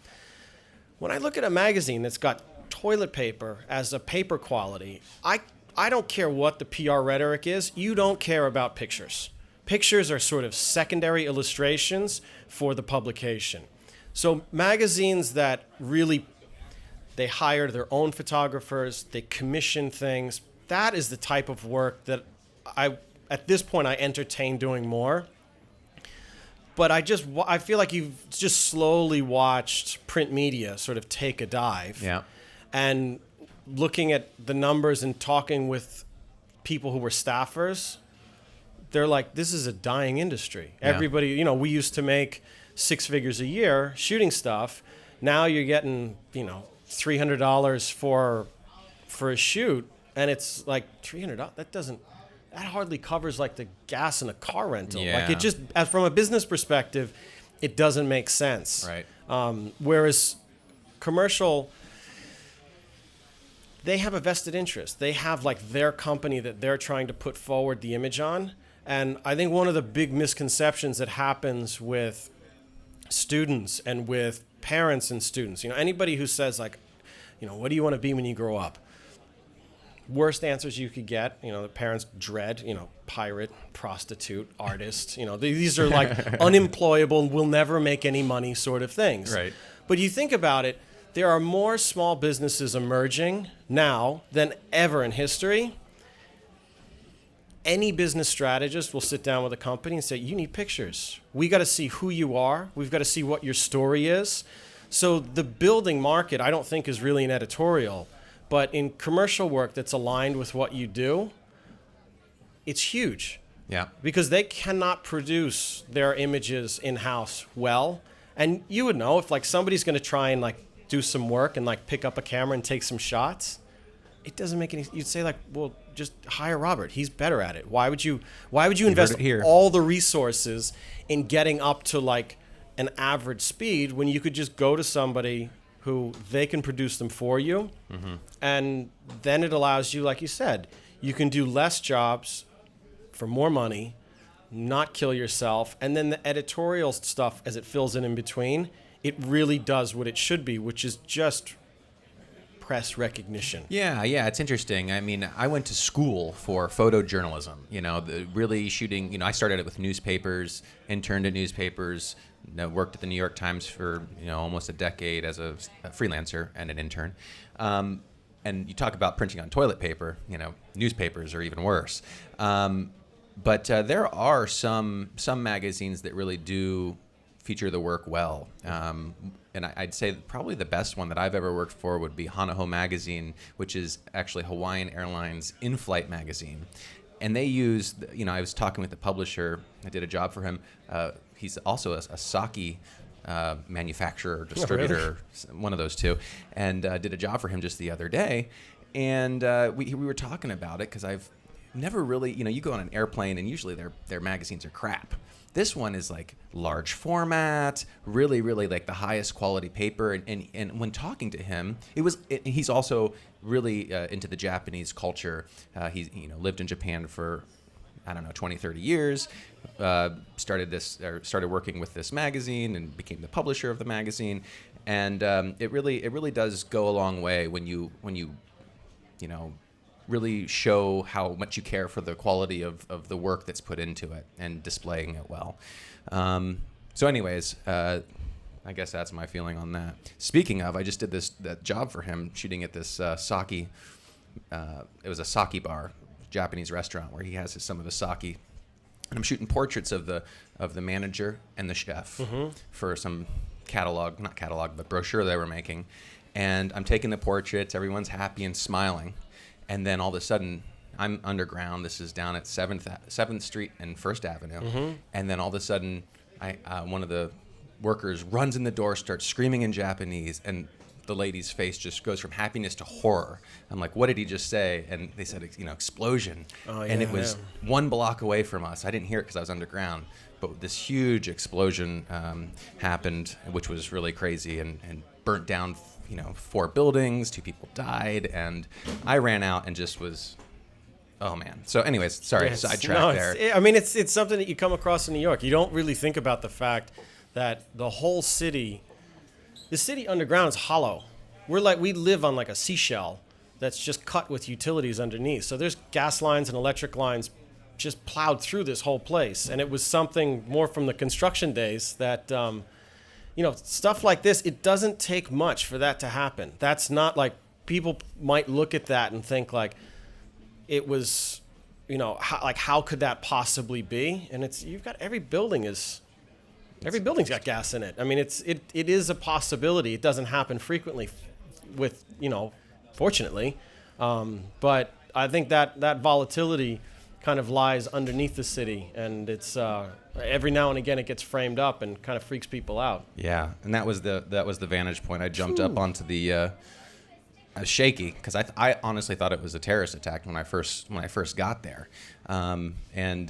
When I look at a magazine that's got toilet paper as a paper quality, I don't care what the PR rhetoric is. You don't care about pictures. Pictures are sort of secondary illustrations for the publication. So magazines that really, they hire their own photographers, they commission things, that is the type of work that at this point I entertain doing more. But I feel like you've just slowly watched print media sort of take a dive. Yeah. And looking at the numbers and talking with people who were staffers, they're like, this is a dying industry. Yeah. Everybody, we used to make 6 figures a year shooting stuff. Now you're getting, $300 for a shoot, and it's like $300. That hardly covers like the gas in a car rental. Yeah. Like it just, from a business perspective, it doesn't make sense. Right. Whereas commercial, they have a vested interest. They have like their company that they're trying to put forward the image on. And I think one of the big misconceptions that happens with students and with parents and students, anybody who says like, what do you want to be when you grow up? Worst answers you could get, the parents dread, pirate, prostitute, artist, these are like unemployable, will never make any money sort of things. Right. But you think about it, there are more small businesses emerging now than ever in history. Any business strategist will sit down with a company and say, you need pictures. We got to see who you are. We've got to see what your story is. So the building market, I don't think, is really an editorial. But in commercial work that's aligned with what you do, it's huge. Yeah. Because they cannot produce their images in-house well. And you would know if like somebody's going to try and like do some work and like pick up a camera and take some shots, it doesn't make any. You'd say like, well, just hire Robert. He's better at it. Why would you invest all the resources in getting up to like an average speed when you could just go to somebody who they can produce them for you, and then it allows you, like you said, you can do less jobs for more money, not kill yourself, and then the editorial stuff as it fills in between, it really does what it should be, which is just press recognition. Yeah, it's interesting. I mean, I went to school for photojournalism, really shooting, I started it with newspapers, interned at newspapers, worked at the New York Times for, almost a decade as a freelancer and an intern. And you talk about printing on toilet paper, newspapers are even worse. But there are some magazines that really do feature the work well. And I'd say probably the best one that I've ever worked for would be Hanaho Magazine, which is actually Hawaiian Airlines in-flight magazine. And they use, I was talking with the publisher. I did a job for him. He's also a sake manufacturer, distributor, one of those two, and did a job for him just the other day. And we were talking about it because I've never really, you go on an airplane and usually their magazines are crap. This one is like large format, really, really like the highest quality paper. And when talking to him, he's also really into the Japanese culture. He's lived in Japan for, 20, 30 years. Started working with this magazine and became the publisher of the magazine. And it really does go a long way when you really show how much you care for the quality of the work that's put into it and displaying it well. So anyways, I guess that's my feeling on that. Speaking of, I just did that job for him shooting at this sake. It was a sake bar, Japanese restaurant where he has some of his sake. And I'm shooting portraits of the manager and the chef for some but brochure they were making. And I'm taking the portraits, everyone's happy and smiling. And then all of a sudden, I'm underground. This is down at 7th Street and 1st Avenue. And then all of a sudden, one of the workers runs in the door, starts screaming in Japanese, and the lady's face just goes from happiness to horror. I'm like, what did he just say? And they said, explosion. And it was 1 block away from us. I didn't hear it because I was underground. But this huge explosion happened, which was really crazy and burnt down 4 buildings, 2 people died, and I ran out and just was, oh man. So anyways, sorry, sidetrack there. It's something that you come across in New York. You don't really think about the fact that the whole city, the city underground is hollow. We live on like a seashell that's just cut with utilities underneath. So there's gas lines and electric lines just plowed through this whole place. And it was something more from the construction days that, stuff like this, it doesn't take much for that to happen. That's not like, people might look at that and think like it was, how could that possibly be? And you've got every building's got gas in it. I mean, it is a possibility. It doesn't happen frequently with, fortunately. But I think that volatility kind of lies underneath the city, and it's every now and again it gets framed up and kind of freaks people out. Yeah, and that was the vantage point. I jumped up onto the. I was shaky because I honestly thought it was a terrorist attack when I first got there, and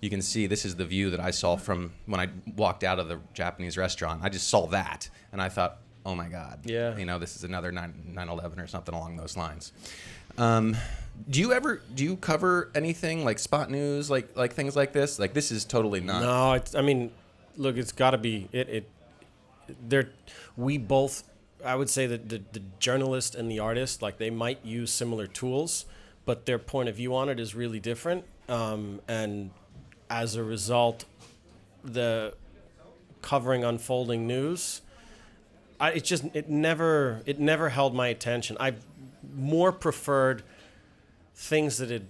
you can see this is the view that I saw from when I walked out of the Japanese restaurant. I just saw that, and I thought, oh my God, this is another 9/11 or something along those lines. Do you cover anything like spot news, like things like this? Like, this is totally not. No, look, it's got to be it. We both, I would say that the journalist and the artist, like, they might use similar tools, but their point of view on it is really different. And as a result, the covering unfolding news, it never held my attention. I more preferred things that had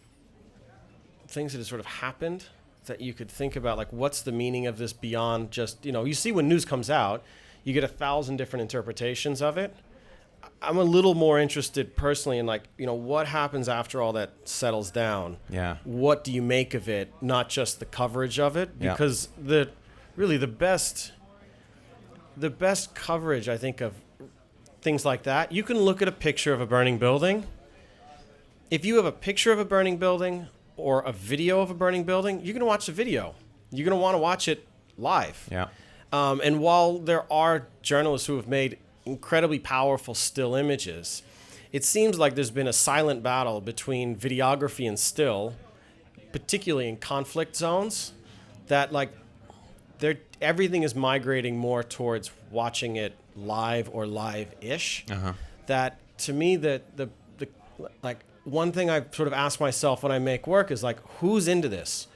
sort of happened, that you could think about, like, what's the meaning of this beyond just, you see when news comes out, you get 1,000 different interpretations of it. I'm a little more interested personally in, like, what happens after all that settles down? Yeah. What do you make of it? Not just the coverage of it, because the best coverage, I think, of things like that, you can look at a picture of a burning building if you have a picture of a burning building or a video of a burning building, you're going to watch the video. You're going to want to watch it live. Yeah. And while there are journalists who have made incredibly powerful still images, it seems like there's been a silent battle between videography and still, particularly in conflict zones, that like everything is migrating more towards watching it live or live-ish. That to me, the like one thing I sort of ask myself when I make work is like, who's into this?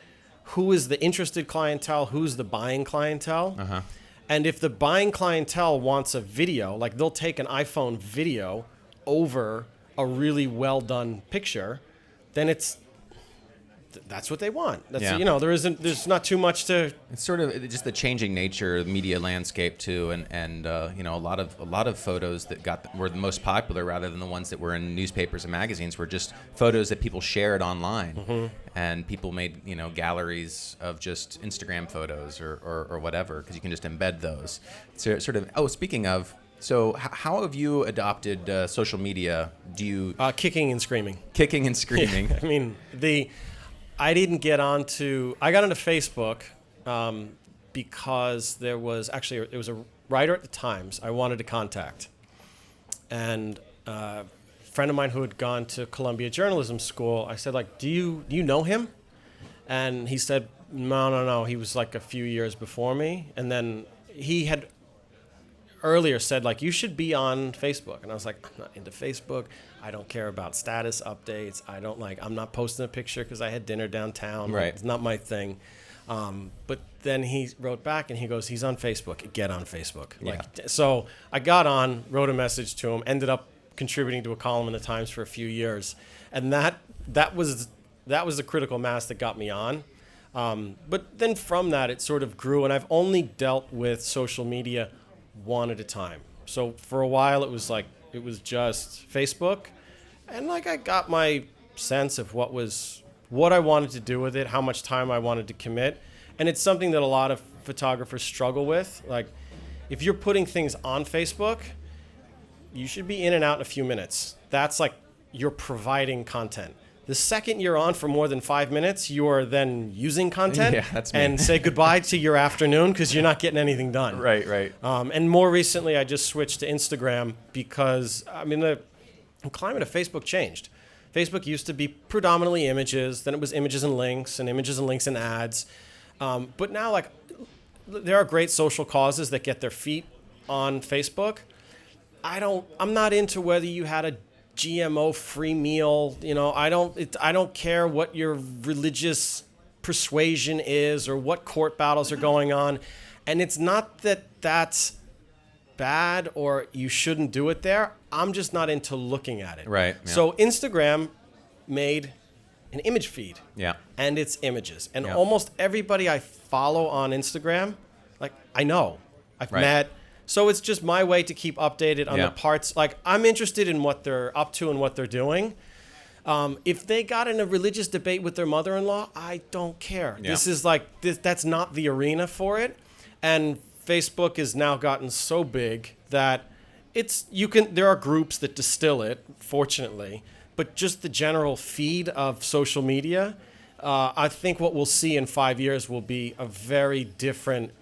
Who is the interested clientele? Who's the buying clientele? And if the buying clientele wants a video, like they'll take an iPhone video over a really well done picture, then that's what they want. That's there's not too much to. It's sort of just the changing nature of the media landscape too, and a lot of photos that were the most popular, rather than the ones that were in newspapers and magazines, were just photos that people shared online, and people made galleries of just Instagram photos or whatever, because you can just embed those. So sort of. Oh, speaking of. So how have you adopted social media? Do you kicking and screaming? Kicking and screaming. Yeah, I mean I got into Facebook because there was a writer at the Times I wanted to contact. And a friend of mine who had gone to Columbia Journalism School, I said, like, do you know him? And he said, no. He was like a few years before me. And then he had earlier said, like, you should be on Facebook. And I was like, I'm not into Facebook. I don't care about status updates. I'm not posting a picture because I had dinner downtown. Right. It's not my thing. But then he wrote back and he goes, he's on Facebook. Get on Facebook. So I got on, wrote a message to him, ended up contributing to a column in the Times for a few years. And that was the critical mass that got me on. But then from that, it sort of grew. And I've only dealt with social media one at a time. So for a while, it was just Facebook, and like I got my sense of what I wanted to do with it, how much time I wanted to commit, and it's something that a lot of photographers struggle with. Like, if you're putting things on Facebook, you should be in and out in a few minutes. That's like you're providing content. The second you're on for more than 5 minutes, you are then using content. Yeah, that's me. And say goodbye to your afternoon because you're not getting anything done. Right. And more recently, I just switched to Instagram because, the climate of Facebook changed. Facebook used to be predominantly images. Then it was images and links and ads. But now, like, there are great social causes that get their feet on Facebook. I'm not into whether you had a GMO-free meal. I don't care what your religious persuasion is or what court battles are going on. And it's not that that's bad or you shouldn't do it there. I'm just not into looking at it. Right. Yeah. So Instagram made an image feed. Yeah. And it's images. And Yeah. almost everybody I follow on Instagram, like, I know. I've Right. met. So it's just my way to keep updated on Yeah. the parts. Like, I'm interested in what they're up to and what they're doing. If they got in a religious debate with their mother-in-law, I don't care. Yeah. This is like, that's not the arena for it. And Facebook has now gotten so big that there are groups that distill it, fortunately, but just the general feed of social media, I think what we'll see in 5 years will be a very different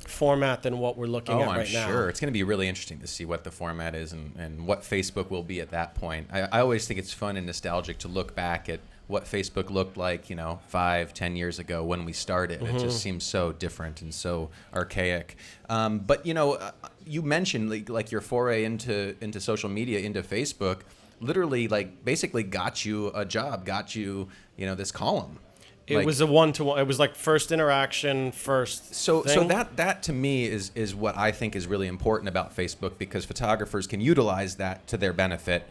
format than what we're looking at right now. I'm sure. It's going to be really interesting to see what the format is and what Facebook will be at that point. I always think it's fun and nostalgic to look back at what Facebook looked like, 5-10 years ago when we started. It just seems so different and so archaic. But you mentioned like your foray into social media, into Facebook, literally like basically got you a job, got you this column. It was a one-to-one. It was like first interaction, first So thing. that to me is what I think is really important about Facebook, because photographers can utilize that to their benefit.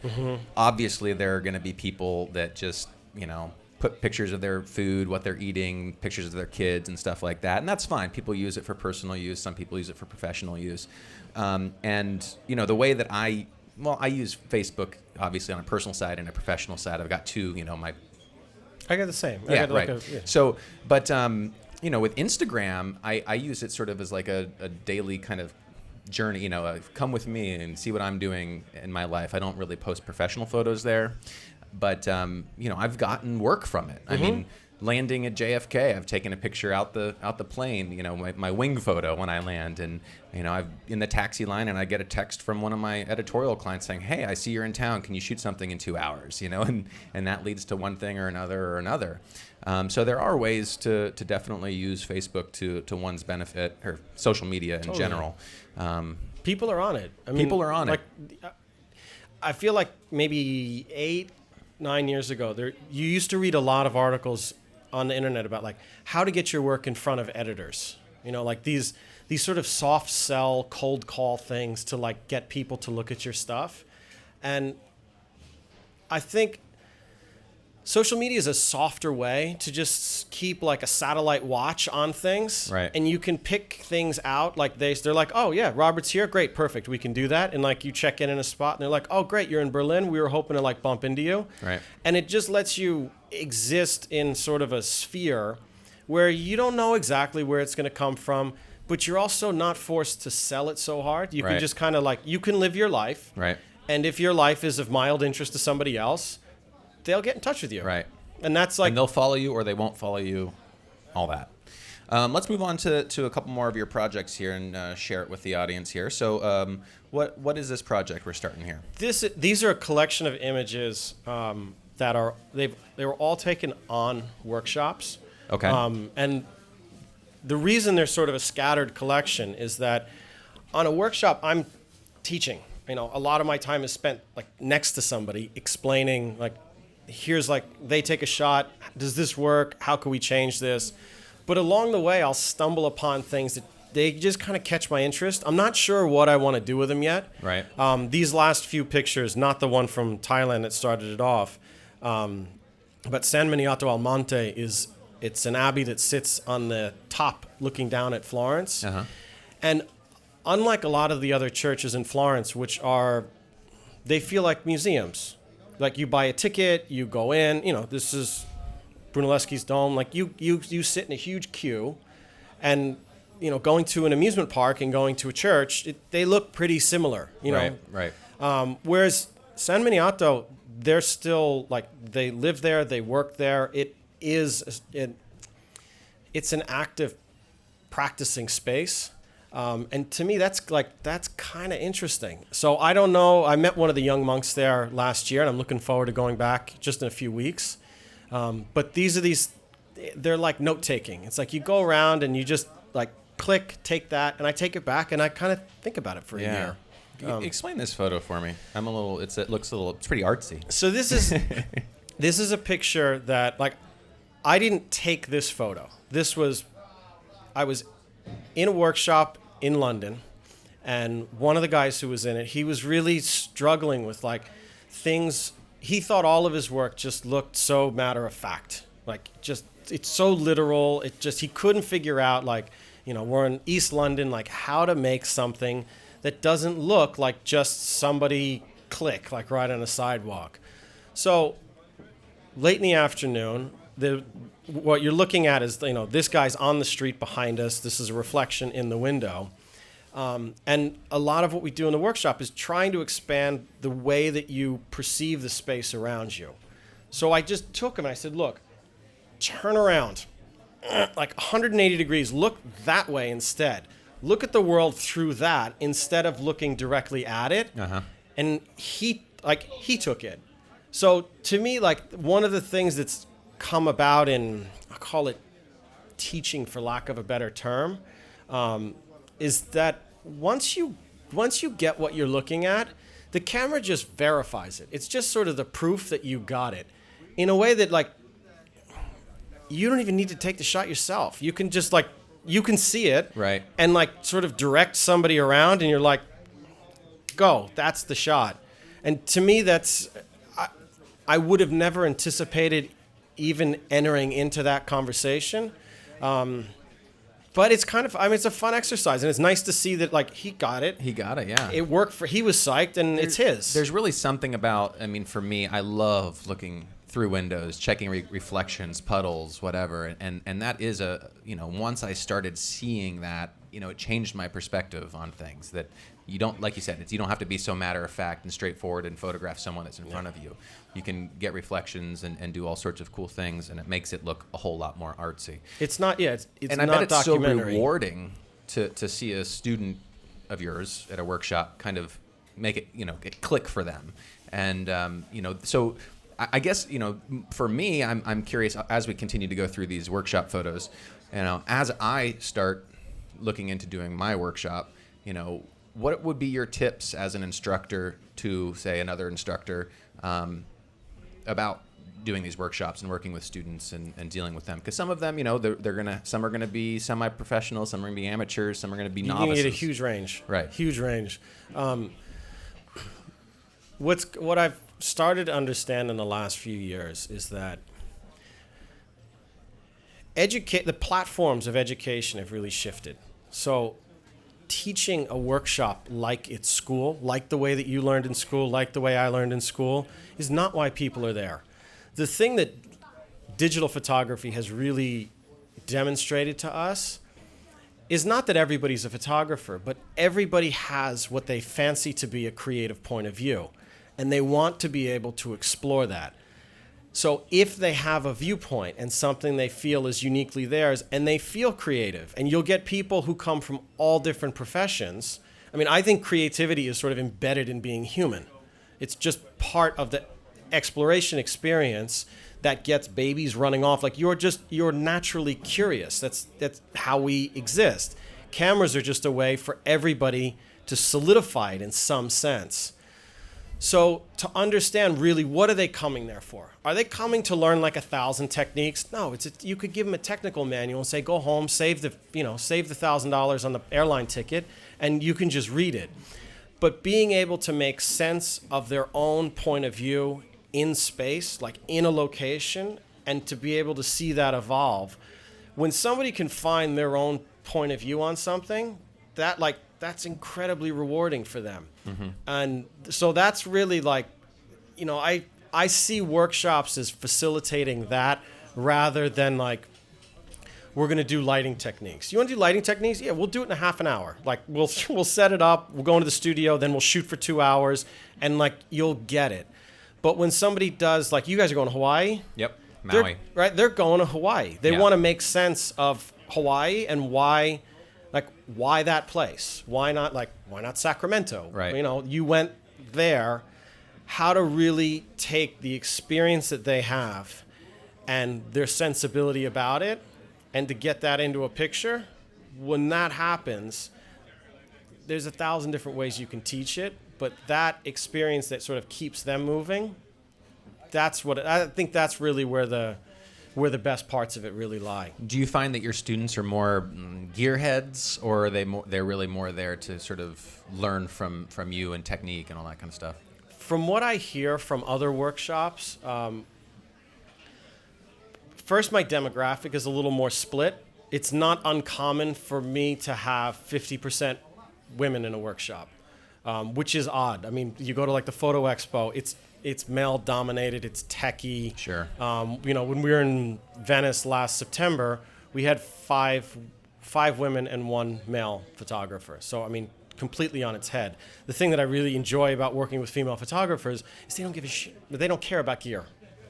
Obviously, there are going to be people that just put pictures of their food, what they're eating, pictures of their kids and stuff like that, and that's fine. People use it for personal use. Some people use it for professional use. And the way that I use Facebook obviously on a personal side and a professional side. I've got two. I got the same. Yeah, right. So, but with Instagram, I use it sort of as like a daily kind of journey. Come with me and see what I'm doing in my life. I don't really post professional photos there, But you know, I've gotten work from it. I mean, landing at JFK, I've taken a picture out the plane, you know, my wing photo when I land, and you know, I've in the taxi line, and I get a text from one of my editorial clients saying, "Hey, I see you're in town. Can you shoot something in 2 hours?" You know, and that leads to one thing or another. So there are ways to definitely use Facebook to one's benefit, or social media in general. People are on it. I mean, People are on it. I feel like maybe 8-9 years ago, you used to read a lot of articles on the internet about like how to get your work in front of editors. You know, like these sort of soft sell, cold call things to like get people to look at your stuff. And I think social media is a softer way to just keep like a satellite watch on things. Right. And you can pick things out. Like they're like, oh yeah, Robert's here. Great. Perfect. We can do that. And like you check in a spot and they're like, oh great, you're in Berlin. We were hoping to like bump into you. Right. And it just lets you exist in sort of a sphere where you don't know exactly where it's going to come from, but you're also not forced to sell it so hard. You can just kind of like, you can live your life. Right. And if your life is of mild interest to somebody else, they'll get in touch with you. Right. And that's like... And they'll follow you or they won't follow you, all that. Let's move on to a couple more of your projects here and share it with the audience here. So what is this project we're starting here? These are a collection of images that are... They were all taken on workshops. Okay. And the reason they're sort of a scattered collection is that on a workshop, I'm teaching. You know, a lot of my time is spent like next to somebody explaining like, here's like, they take a shot. Does this work? How can we change this? But along the way, I'll stumble upon things that they just kind of catch my interest. I'm not sure what I want to do with them yet. Right. These last few pictures, not the one from Thailand that started it off, but San Miniato al Monte it's an abbey that sits on the top looking down at Florence. Uh-huh. And unlike a lot of the other churches in Florence, which they feel like museums. Like you buy a ticket, you go in, you know, this is Brunelleschi's Dome. Like you sit in a huge queue, and, you know, going to an amusement park and going to a church, they look pretty similar, you know. Right. Whereas San Miniato, they're still like, they live there, they work there. It's an active practicing space. And to me, that's kind of interesting. So I don't know. I met one of the young monks there last year, and I'm looking forward to going back just in a few weeks. But they're like note taking. It's like you go around and you just like click, take that, and I take it back, and I kind of think about it for a year. Explain this photo for me. It's pretty artsy. So this is a picture that like, I didn't take this photo. I was in a workshop in London, and one of the guys who was in it, he was really struggling with like things. He thought all of his work just looked so matter of fact, like just it's so literal. He couldn't figure out, like, you know, we're in East London, like how to make something that doesn't look like just somebody click like right on a sidewalk. So late in the afternoon, what you're looking at is, you know, this guy's on the street behind us. This is a reflection in the window. And a lot of what we do in the workshop is trying to expand the way that you perceive the space around you. So I just took him and I said, look, turn around, like 180 degrees, look that way instead. Look at the world through that instead of looking directly at it. Uh-huh. And he took it. So to me, like, one of the things that's come about in, I'll call it teaching for lack of a better term, is that once you get what you're looking at, the camera just verifies it. It's just sort of the proof that you got it in a way that, like, you don't even need to take the shot yourself. You can just, like, you can see it, right, and like sort of direct somebody around, and you're like, go, that's the shot. And to me, I would have never anticipated even entering into that conversation. But it's kind of, I mean, it's a fun exercise, and it's nice to see that, like, he got it. He got it, yeah. It worked he was psyched, and it's his. There's really something about, I mean, for me, I love looking through windows, checking reflections, puddles, whatever. And that is once I started seeing that it changed my perspective on things. That you don't, like you said, you don't have to be so matter of fact and straightforward and photograph someone that's in front of you. You can get reflections and do all sorts of cool things, and it makes it look a whole lot more artsy. It's not, it's And not I bet it's so documentary. rewarding to see a student of yours at a workshop kind of make it, it click for them. And, so I guess, for me, I'm curious as we continue to go through these workshop photos, as I start looking into doing my workshop, what would be your tips as an instructor to, say, another instructor about doing these workshops and working with students and dealing with them? Because some of them, some are gonna be semi-professional, some are gonna be amateurs, some are gonna be novices. You can get a huge range, right? Huge range. What I've started to understand in the last few years is that the platforms of education have really shifted. So teaching a workshop like it's school, like the way that you learned in school, like the way I learned in school, is not why people are there. The thing that digital photography has really demonstrated to us is not that everybody's a photographer, but everybody has what they fancy to be a creative point of view, and they want to be able to explore that. So if they have a viewpoint and something they feel is uniquely theirs, and they feel creative, and you'll get people who come from all different professions. I mean, I think creativity is sort of embedded in being human. It's just part of the exploration experience that gets babies running off. Like you're naturally curious. That's how we exist. Cameras are just a way for everybody to solidify it in some sense. So to understand really, what are they coming there for? Are they coming to learn like 1,000 techniques? No, you could give them a technical manual and say, go home, save the $1,000 on the airline ticket, and you can just read it. But being able to make sense of their own point of view in space, like in a location, and to be able to see that evolve. When somebody can find their own point of view on something, that's incredibly rewarding for them. Mm-hmm. And so that's really I see workshops as facilitating that rather than like, we're going to do lighting techniques. You want to do lighting techniques? Yeah, we'll do it in a half an hour. Like we'll set it up, we'll go into the studio, then we'll shoot for 2 hours, and like you'll get it. But when somebody does, like you guys are going to Hawaii? Yep, Maui. They're going to Hawaii. They want to make sense of Hawaii and why that place? Why not Sacramento? Right. You went there. How to really take the experience that they have and their sensibility about it, and to get that into a picture. When that happens, there's 1,000 different ways you can teach it, but that experience that sort of keeps them moving, I think that's really where the best parts of it really lie. Do you find that your students are more gearheads, or are they're really more there to sort of learn from you and technique and all that kind of stuff? From what I hear from other workshops, first, my demographic is a little more split. It's not uncommon for me to have 50% women in a workshop, which is odd. I mean, you go to like the photo expo, it's male dominated, it's techie. Sure. When we were in Venice last September, we had five women and one male photographer. So, I mean, completely on its head. The thing that I really enjoy about working with female photographers is they don't give a shit. They don't care about gear.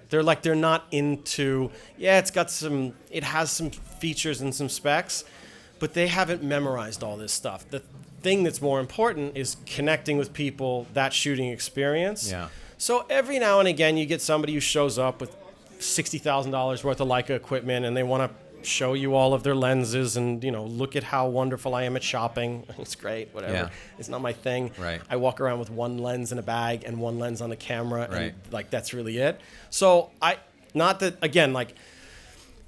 They're not into, it has some features and some specs, but they haven't memorized all this stuff. The thing that's more important is connecting with people, that shooting experience. Yeah. So every now and again, you get somebody who shows up with $60,000 worth of Leica equipment, and they want to show you all of their lenses and, look at how wonderful I am at shopping. It's great, whatever. Yeah. It's not my thing. Right. I walk around with one lens in a bag and one lens on the camera, right. And that's really it. So the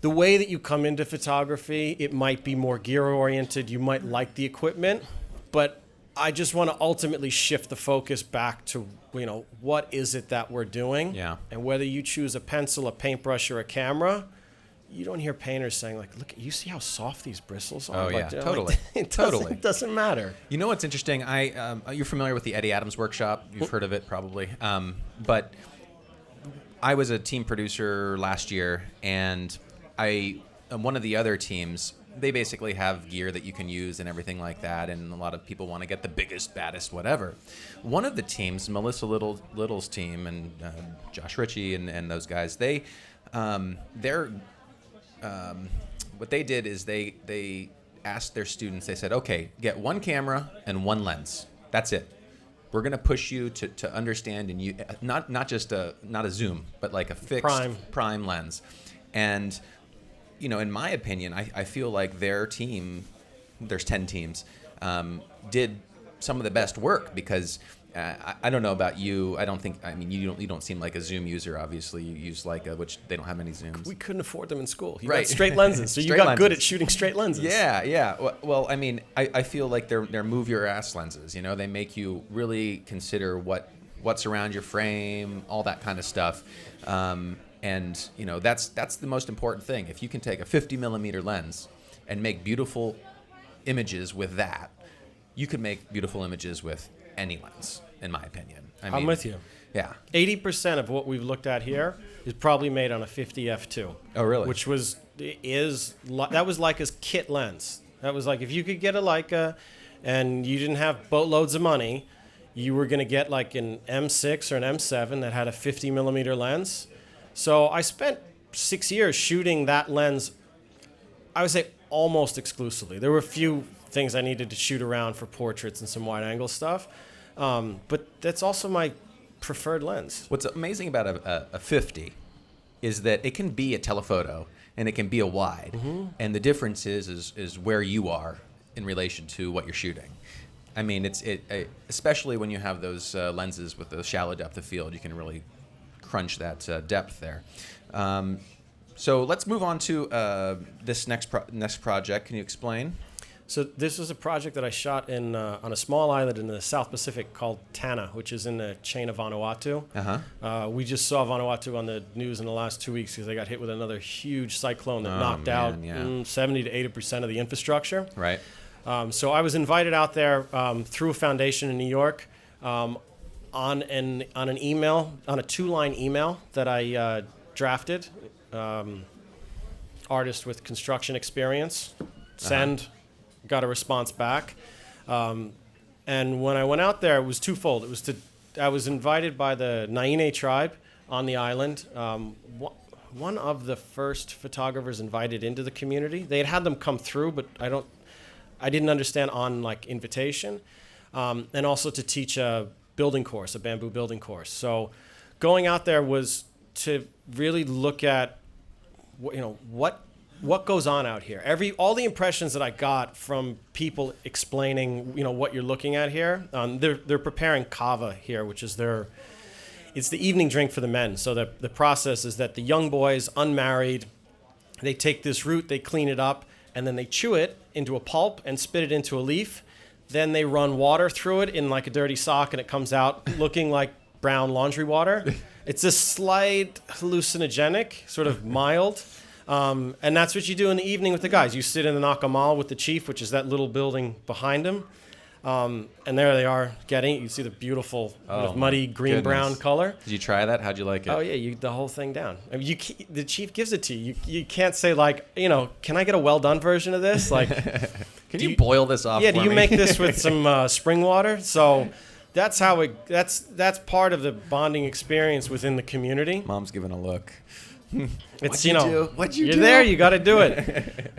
way that you come into photography, it might be more gear oriented. You might like the equipment, but I just want to ultimately shift the focus back to, what is it that we're doing? Yeah. And whether you choose a pencil, a paintbrush, or a camera, you don't hear painters saying, like, look, you see how soft these bristles are? Oh, yeah, totally. It doesn't matter. You know what's interesting? You're familiar with the Eddie Adams Workshop. You've heard of it probably. But I was a team producer last year, and one of the other teams they basically have gear that you can use and everything like that, and a lot of people want to get the biggest, baddest, whatever. One of the teams, Melissa Little's team, and Josh Ritchie and those guys, what they did is they asked their students. They said, okay, get one camera and one lens. That's it. We're going to push you to understand, and you not just not a zoom, but like a fixed prime lens. And in my opinion, I feel like their team, there's 10 teams, did some of the best work because I don't know about you. You don't seem like a zoom user. Obviously, you use Leica, which they don't have many zooms. We couldn't afford them in school. You Right. got straight lenses, so you got good at shooting straight lenses. Yeah. Well, I feel like they're move your ass lenses. They make you really consider what's around your frame, all that kind of stuff. And that's the most important thing. If you can take a 50 millimeter lens and make beautiful images with that, you can make beautiful images with any lens, in my opinion. I'm with you. Yeah. 80% of what we've looked at here is probably made on a 50 f2. Oh, really? Which was Leica's kit lens. That was like if you could get a Leica and you didn't have boatloads of money, you were going to get like an M6 or an M7 that had a 50 millimeter lens. So I spent 6 years shooting that lens, I would say almost exclusively. There were a few things I needed to shoot around for portraits and some wide angle stuff. But that's also my preferred lens. What's amazing about a 50 is that it can be a telephoto and it can be a wide. Mm-hmm. And the difference is where you are in relation to what you're shooting. Especially when you have those lenses with the shallow depth of field, you can really crunch that depth there. So let's move on to this next project. Can you explain? So this was a project that I shot on a small island in the South Pacific called Tanna, which is in the chain of Vanuatu. Uh-huh. We just saw Vanuatu on the news in the last 2 weeks because they got hit with another huge cyclone that knocked out 70 to 80% of the infrastructure. Right. So I was invited out there through a foundation in New York on an email, on a 2-line email that I drafted. Artist with construction experience. Send. Uh-huh. Got a response back. And when I went out there, it was twofold. I was invited by the Naine tribe on the island. One of the first photographers invited into the community. They had them come through, but I didn't understand on invitation. And also to teach a building course, a bamboo building course. So going out there was to really look at what goes on out here. All the impressions that I got from people explaining, what you're looking at here. They're preparing kava here, which is it's the evening drink for the men. So the process is that the young boys, unmarried, they take this root, they clean it up, and then they chew it into a pulp and spit it into a leaf. Then they run water through it in like a dirty sock, and it comes out looking like brown laundry water. It's a slight hallucinogenic, sort of mild. And that's what you do in the evening with the guys. You sit in the Nakamal with the chief, which is that little building behind him. And there they are getting it. You see the beautiful muddy green-brown color. Did you try that? How'd you like it? Oh, yeah, the whole thing down. The chief gives it to you. You can't say, can I get a well-done version of this? Can you boil this off for me? Do you make this with some spring water? So that's how that's part of the bonding experience within the community. Mom's giving a look. It's What'd you you're do? There, you got to do it.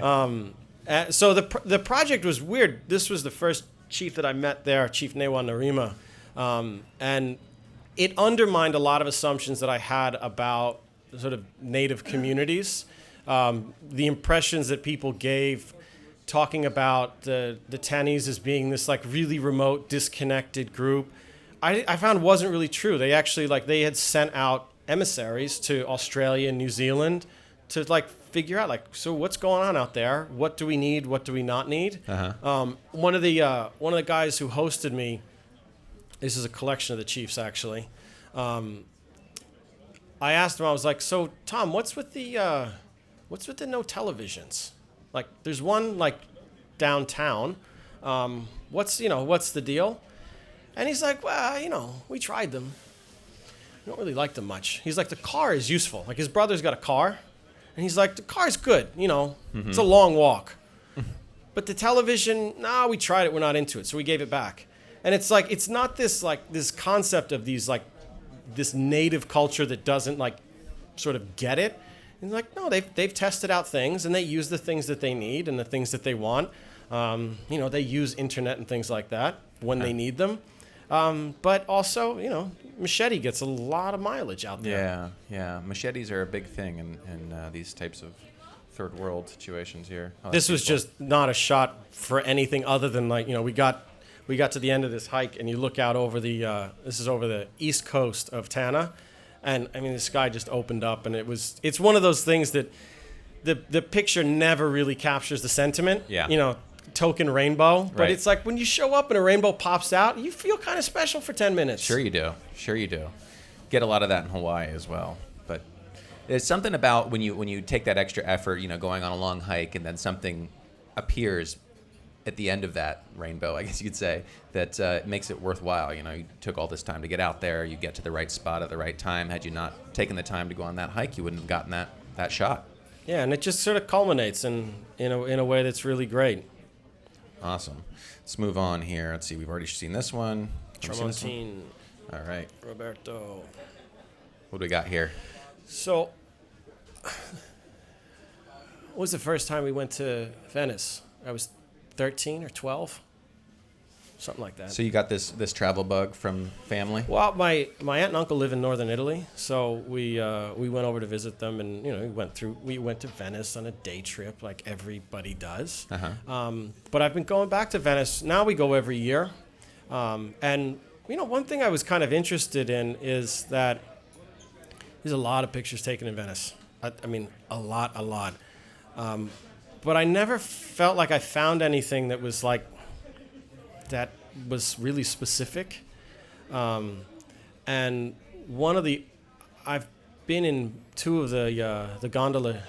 So the project was weird. This was the first chief that I met there, Chief Newa Narima, and it undermined a lot of assumptions that I had about sort of native communities. The impressions that people gave, talking about the Tannies as being this really remote, disconnected group, I found wasn't really true. They actually they had sent out emissaries to Australia and New Zealand to figure out so what's going on out there, what do we need, what do we not need. Uh-huh. One of the guys who hosted me, this is a collection of the chiefs actually, I asked him, I was like, so Tom, what's with the no televisions? There's one downtown, what's the deal? And he's like, well, we tried them. I don't really like them much. He's like, the car is useful. His brother's got a car, and he's like, the car's good. Mm-hmm. It's a long walk. But the television, we tried it, we're not into it, so we gave it back. And it's like, it's not this like this concept of these like this native culture that doesn't like sort of get it. And like, no, they've tested out things and they use the things that they need and the things that they want. They use internet and things like that when they need them. But also, Machete gets a lot of mileage out there. Yeah. Machetes are a big thing in these types of third world situations here. Oh, This was just not a shot for anything other than like, we got to the end of this hike and you look out over this is over the east coast of Tana. And I mean, the sky just opened up and it's one of those things that the picture never really captures the sentiment. Yeah. Token rainbow. But Right. it's like when you show up and a rainbow pops out, you feel kind of special for 10 minutes. Sure you do. Get a lot of that in Hawaii as well. But there's something about when you take that extra effort, going on a long hike and then something appears at the end of that rainbow, I guess you could say, that makes it worthwhile. You took all this time to get out there, you get to the right spot at the right time. Had you not taken the time to go on that hike, you wouldn't have gotten that shot. Yeah, and it just sort of culminates in a way that's really great. Awesome. Let's move on here. Let's see. We've already seen this one. Have we seen this one? Tramontine, All right. Roberto. What do we got here? So, what was the first time we went to Venice? I was 13 or 12, something like that. So you got this travel bug from family? Well, my aunt and uncle live in northern Italy, so we went over to visit them, and we went to Venice on a day trip like everybody does. Uh-huh. But I've been going back to Venice. Now we go every year, and one thing I was kind of interested in is that there's a lot of pictures taken in Venice. I mean, a lot. But I never felt like I found anything that was like that was really specific. And I've been in two of the gondola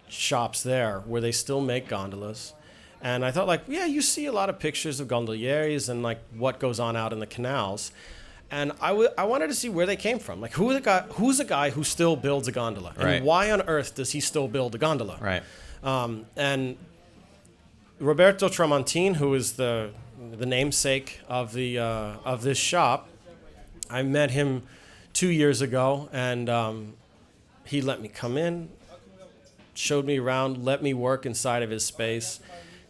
shops there where they still make gondolas. And I thought like, yeah, you see a lot of pictures of gondoliers and like what goes on out in the canals. And I wanted to see where they came from. Like who's a guy who still builds a gondola? And Right. why on earth does he still build a gondola? Right. And Roberto Tramontine, who is the namesake of this shop, I met him 2 years ago, and he let me come in, showed me around, let me work inside of his space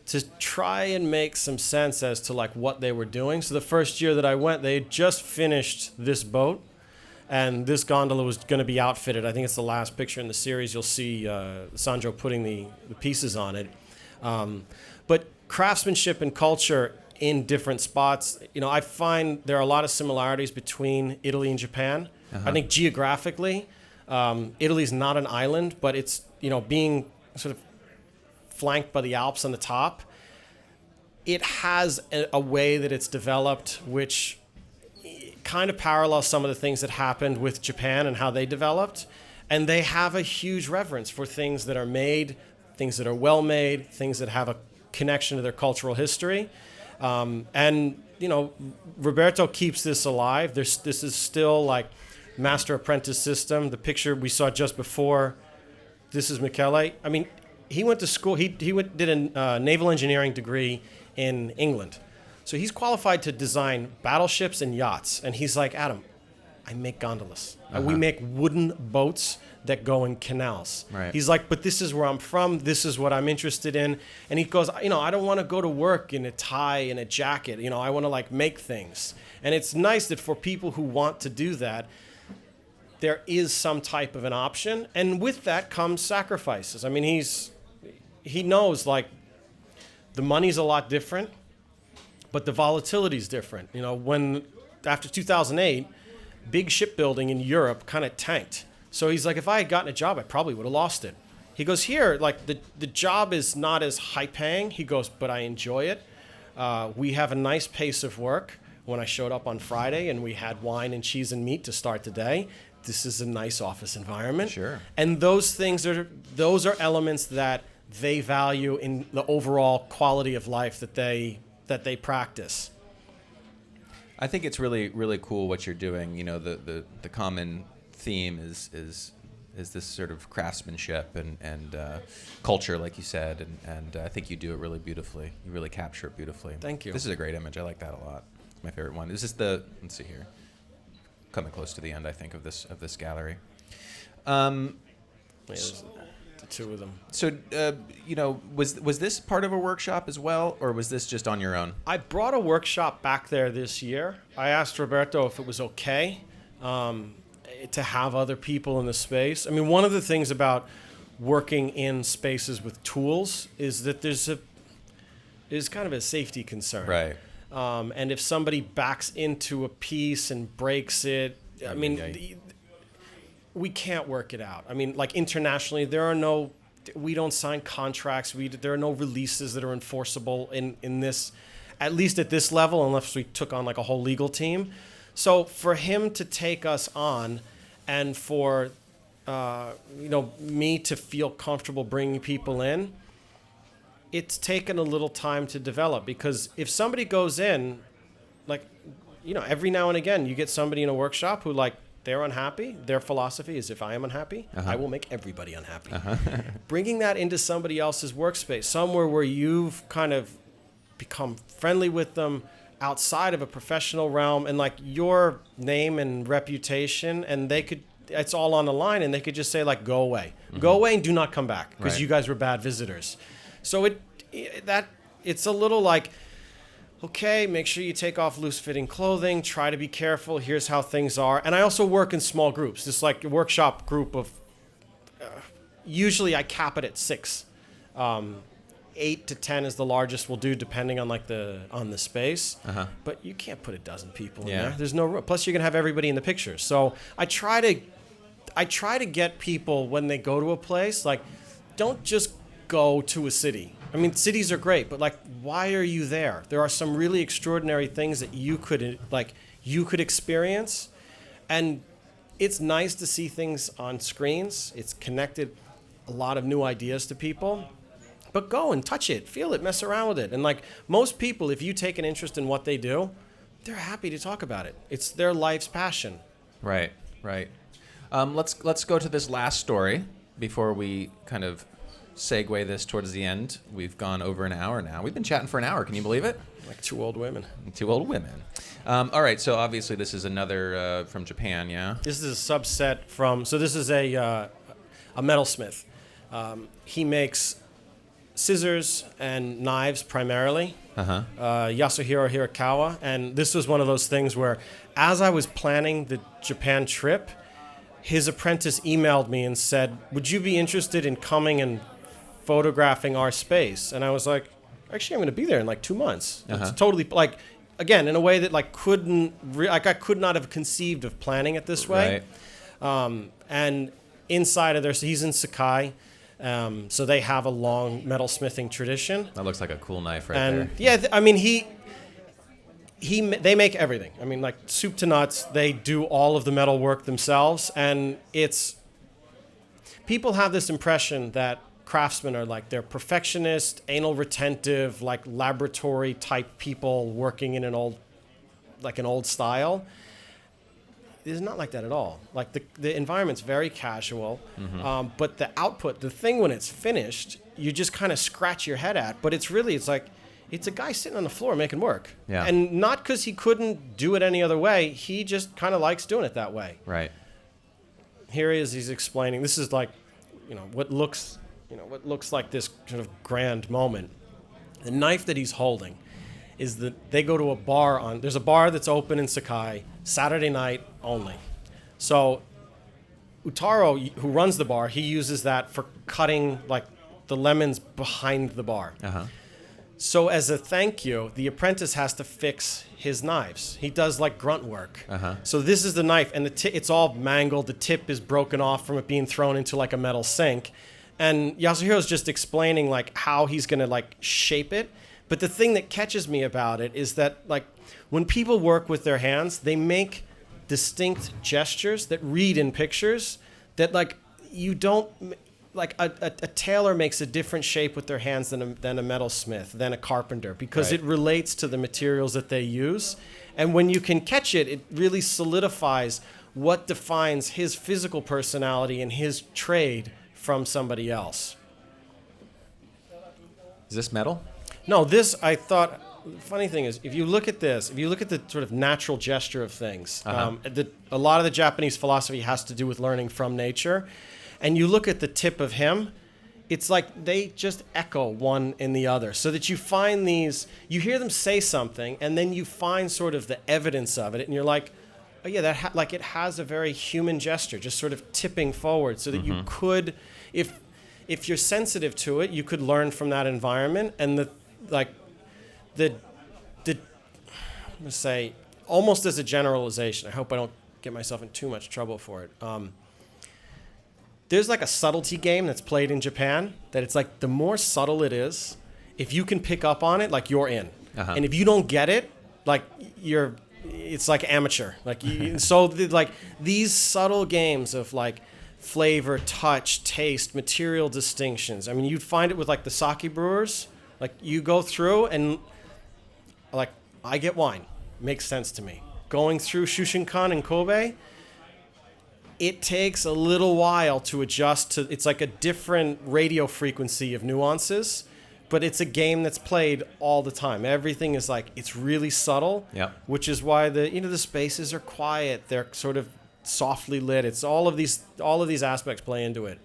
to try and make some sense as to like what they were doing. So the first year that I went, they had just finished this boat, and this gondola was going to be outfitted. I think it's the last picture in the series. You'll see Sandro putting the pieces on it. But craftsmanship and culture in different spots, I find there are a lot of similarities between Italy and Japan. Uh-huh. I think geographically, Italy's not an island, but it's, being sort of flanked by the Alps on the top. It has a way that it's developed, which kind of parallels some of the things that happened with Japan and how they developed. And they have a huge reverence for things that are made, things that are well made, things that have a connection to their cultural history. And Roberto keeps this alive. This is still like master apprentice system. The picture we saw just before, this is Michele. I mean, he went to school. He did a naval engineering degree in England. So he's qualified to design battleships and yachts. And he's like, Adam, I make gondolas. Uh-huh. We make wooden boats that go in canals. Right. He's like, but this is where I'm from. This is what I'm interested in. And he goes, I don't want to go to work in a tie and a jacket. I want to like make things. And it's nice that for people who want to do that, there is some type of an option. And with that comes sacrifices. I mean, he knows like the money's a lot different, but the volatility is different. When after 2008, big shipbuilding in Europe kind of tanked. So he's like, if I had gotten a job, I probably would have lost it. He goes, here, like the job is not as high paying. He goes, but I enjoy it. We have a nice pace of work. When I showed up on Friday and we had wine and cheese and meat to start the day, this is a nice office environment. Sure. And those are elements that they value in the overall quality of life that they practice. I think it's really, really cool what you're doing. The common theme is is this sort of craftsmanship and culture, like you said, and I think you do it really beautifully. You really capture it beautifully. Thank you. This is a great image. I like that a lot. It's my favorite one. This is let's see here, coming close to the end, I think, of this gallery. There's the two of them. So, was this part of a workshop as well, or was this just on your own? I brought a workshop back there this year. I asked Roberto if it was okay to have other people in the space. I mean, one of the things about working in spaces with tools is that there's kind of a safety concern. Right. And if somebody backs into a piece and breaks it, I mean, we can't work it out. I mean, like internationally, we don't sign contracts. There are no releases that are enforceable in this, at least at this level, unless we took on like a whole legal team. So for him to take us on, and for me to feel comfortable bringing people in, it's taken a little time to develop, because if somebody goes in, like, every now and again you get somebody in a workshop who, like, they're unhappy. Their philosophy is, if I am unhappy, I will make everybody unhappy. Bringing that into somebody else's workspace, somewhere where you've kind of become friendly with them outside of a professional realm, and like your name and reputation, and it's all on the line, and they could just say, like, go away. Go away and do not come back, because you guys were bad visitors. So it's a little like, okay, make sure you take off loose-fitting clothing. Try to be careful. Here's how things are. And I also work in small groups. It's like a workshop group of, usually I cap it at 6. 8 to 10 is the largest we'll do, depending on like the space. But you can't put a dozen people in there. There's no room. Plus, you're gonna have everybody in the pictures. So I try to get people, when they go to a place, like, don't just go to a city. I mean, cities are great, but like, why are you there? There are some really extraordinary things that you could experience, and it's nice to see things on screens. It's connected a lot of new ideas to people. But go and touch it, feel it, mess around with it. And like most people, if you take an interest in what they do, they're happy to talk about it. It's their life's passion. Right. Let's go to this last story before we kind of segue this towards the end. We've gone over an hour now. We've been chatting for an hour. Can you believe it? Like two old women. All right. So obviously this is another from Japan. Yeah. This is a subset from. So this is a metalsmith. He makes scissors and knives primarily. Yasuhiro Hirakawa. And this was one of those things where, as I was planning the Japan trip, his apprentice emailed me and said, would you be interested in coming and photographing our space? And I was like, actually, I'm going to be there in like 2 months. It's totally, like, again, in a way that like I could not have conceived of planning it this way. Right. And inside of there, so he's in Sakai. So they have a long metalsmithing tradition. That looks like a cool knife right there. Yeah, I mean, they make everything. I mean, like soup to nuts. They do all of the metal work themselves, and people have this impression that craftsmen are like, they're perfectionist, anal retentive, like laboratory type people working in an old style. It's not like that at all. Like the environment's very casual, but the output, the thing when it's finished, you just kind of scratch your head at. But it's like, it's a guy sitting on the floor making work. Yeah. And not because he couldn't do it any other way. He just kind of likes doing it that way. Right. Here he is. He's explaining. This is like, what looks like this sort of grand moment. The knife that he's holding is that they go to a bar there's a bar that's open in Sakai Saturday night only. So Utaro, who runs the bar, he uses that for cutting like the lemons behind the bar. So as a thank you, the apprentice has to fix his knives. He does like grunt work. So this is the knife, and it's all mangled. The tip is broken off from it being thrown into like a metal sink. And Yasuhiro's just explaining like how he's gonna like shape it. But the thing that catches me about it is that, like, when people work with their hands, they make distinct gestures that read in pictures that, like, you don't, like, a tailor makes a different shape with their hands than a metalsmith, than a carpenter, because it relates to the materials that they use. And when you can catch it, it really solidifies what defines his physical personality and his trade from somebody else. Is this metal? No, this, I thought, the funny thing is, if you look at this, if you look at the sort of natural gesture of things, a lot of the Japanese philosophy has to do with learning from nature. And you look at the tip of him, it's like they just echo one in the other. So that you find these, you hear them say something, and then you find sort of the evidence of it, and you're like, oh yeah, like it has a very human gesture, just sort of tipping forward, so that you could, if you're sensitive to it, you could learn from that environment. And I'm gonna say, almost as a generalization, I hope I don't get myself in too much trouble for it. There's like a subtlety game that's played in Japan that it's like the more subtle it is, if you can pick up on it, like you're in. And if you don't get it, like it's like amateur. Like like these subtle games of like flavor, touch, taste, material distinctions. I mean, you'd find it with like the sake brewers. Like you go through and like I get wine, makes sense to me. Going through Shushinkan and Kobe, it takes a little while to adjust to, it's like a different radio frequency of nuances, but it's a game that's played all the time. Everything is like, it's really subtle, which is why the spaces are quiet. They're sort of softly lit. It's all of these aspects play into it.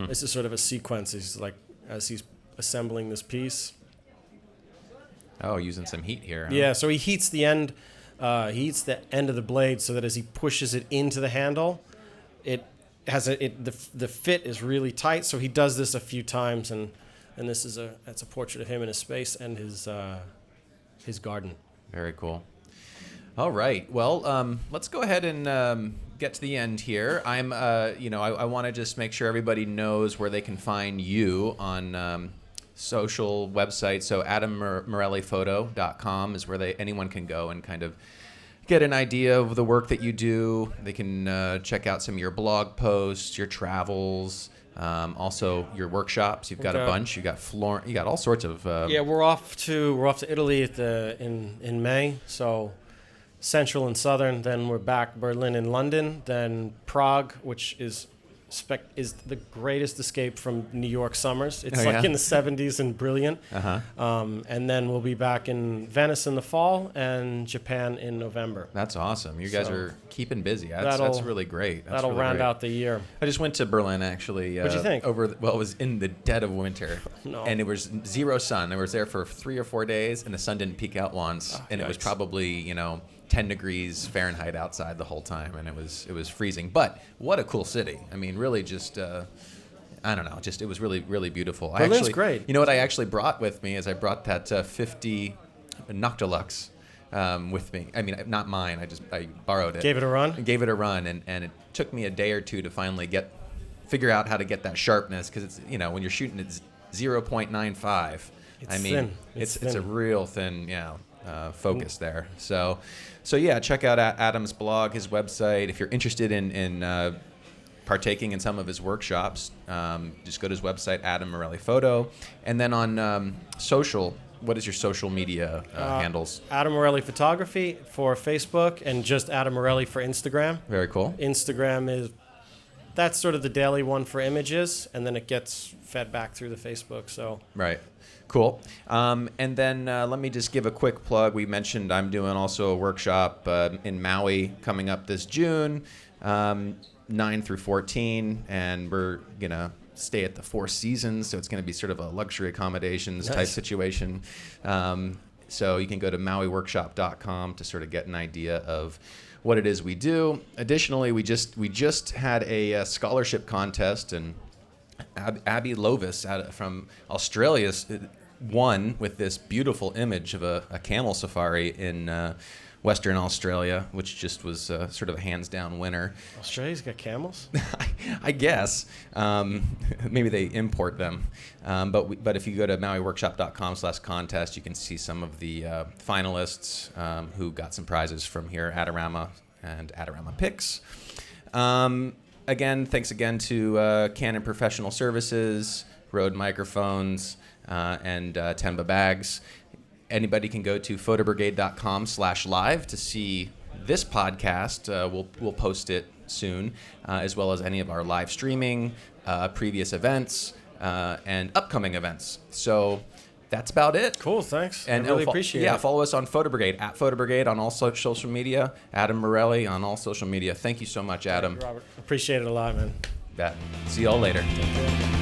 This is sort of a sequence. He's like, as he's assembling this piece. Oh, using some heat here. Huh? Yeah, so he heats the end. He heats the end of the blade so that as he pushes it into the handle, it has the fit is really tight. So he does this a few times, and this is that's a portrait of him in his space and his garden. Very cool. All right. Well, let's go ahead and get to the end here. I want to just make sure everybody knows where they can find you on social website. So AdamMorelliPhoto.com is where anyone can go and kind of get an idea of the work that you do. They can check out some of your blog posts, your travels, also your workshops. You've got a bunch. You got Florence. You got all sorts of. We're off to Italy in May. So Central and Southern. Then we're back Berlin and London. Then Prague, which is the greatest escape from New York summers. It's in the 70s and brilliant. And then we'll be back in Venice in the fall and Japan in November. That's awesome. You guys are keeping busy. That's really great. That'll round out the year. I just went to Berlin, actually. What'd you think? It was in the dead of winter. No. And it was zero sun. I was there for 3 or 4 days, and the sun didn't peek out once. And yikes. It was probably, 10 degrees Fahrenheit outside the whole time, and it was freezing. But what a cool city. I mean, really just, I don't know, it was really, really beautiful. Berlin's great. You know what I actually brought with me is I brought that 50 Noctilux with me. I mean, not mine. I borrowed it. Gave it a run? Gave it a run, and it took me a day or two to finally figure out how to get that sharpness, because it's, when you're shooting at 0.95, thin. It's a real thin, focus there. So yeah, check out Adam's blog, his website. If you're interested in partaking in some of his workshops, just go to his website, Adam Morelli Photo. And then on social, what is your social media handles? Adam Marelli Photography for Facebook, and just Adam Marelli for Instagram. Very cool. Instagram that's sort of the daily one for images, and then it gets fed back through the Facebook. So right. Cool. And then let me just give a quick plug. We mentioned I'm doing also a workshop in Maui coming up this June, 9 through 14, and we're going to stay at the Four Seasons, so it's going to be sort of a luxury accommodations type situation. So you can go to MauiWorkshop.com to sort of get an idea of what it is we do. Additionally, we just had a scholarship contest, and Abby Lovis from Australia won with this beautiful image of a camel safari in Western Australia, which just was sort of a hands-down winner. Australia's got camels? I guess. Maybe they import them. But if you go to MauiWorkshop.com/contest, you can see some of the finalists who got some prizes from here, Adorama and Adorama Picks. Again, thanks again to Canon Professional Services, Rode Microphones, and Tenba Bags. Anybody can go to photobrigade.com/live to see this podcast. We'll post it soon, as well as any of our live streaming, previous events, and upcoming events. So that's about it. Cool, thanks. And I really appreciate it. Yeah, follow us on Photo Brigade, at Photo Brigade on all social media. Adam Marelli on all social media. Thank you so much, Adam. Robert, appreciate it a lot, man. See y'all later. Take care.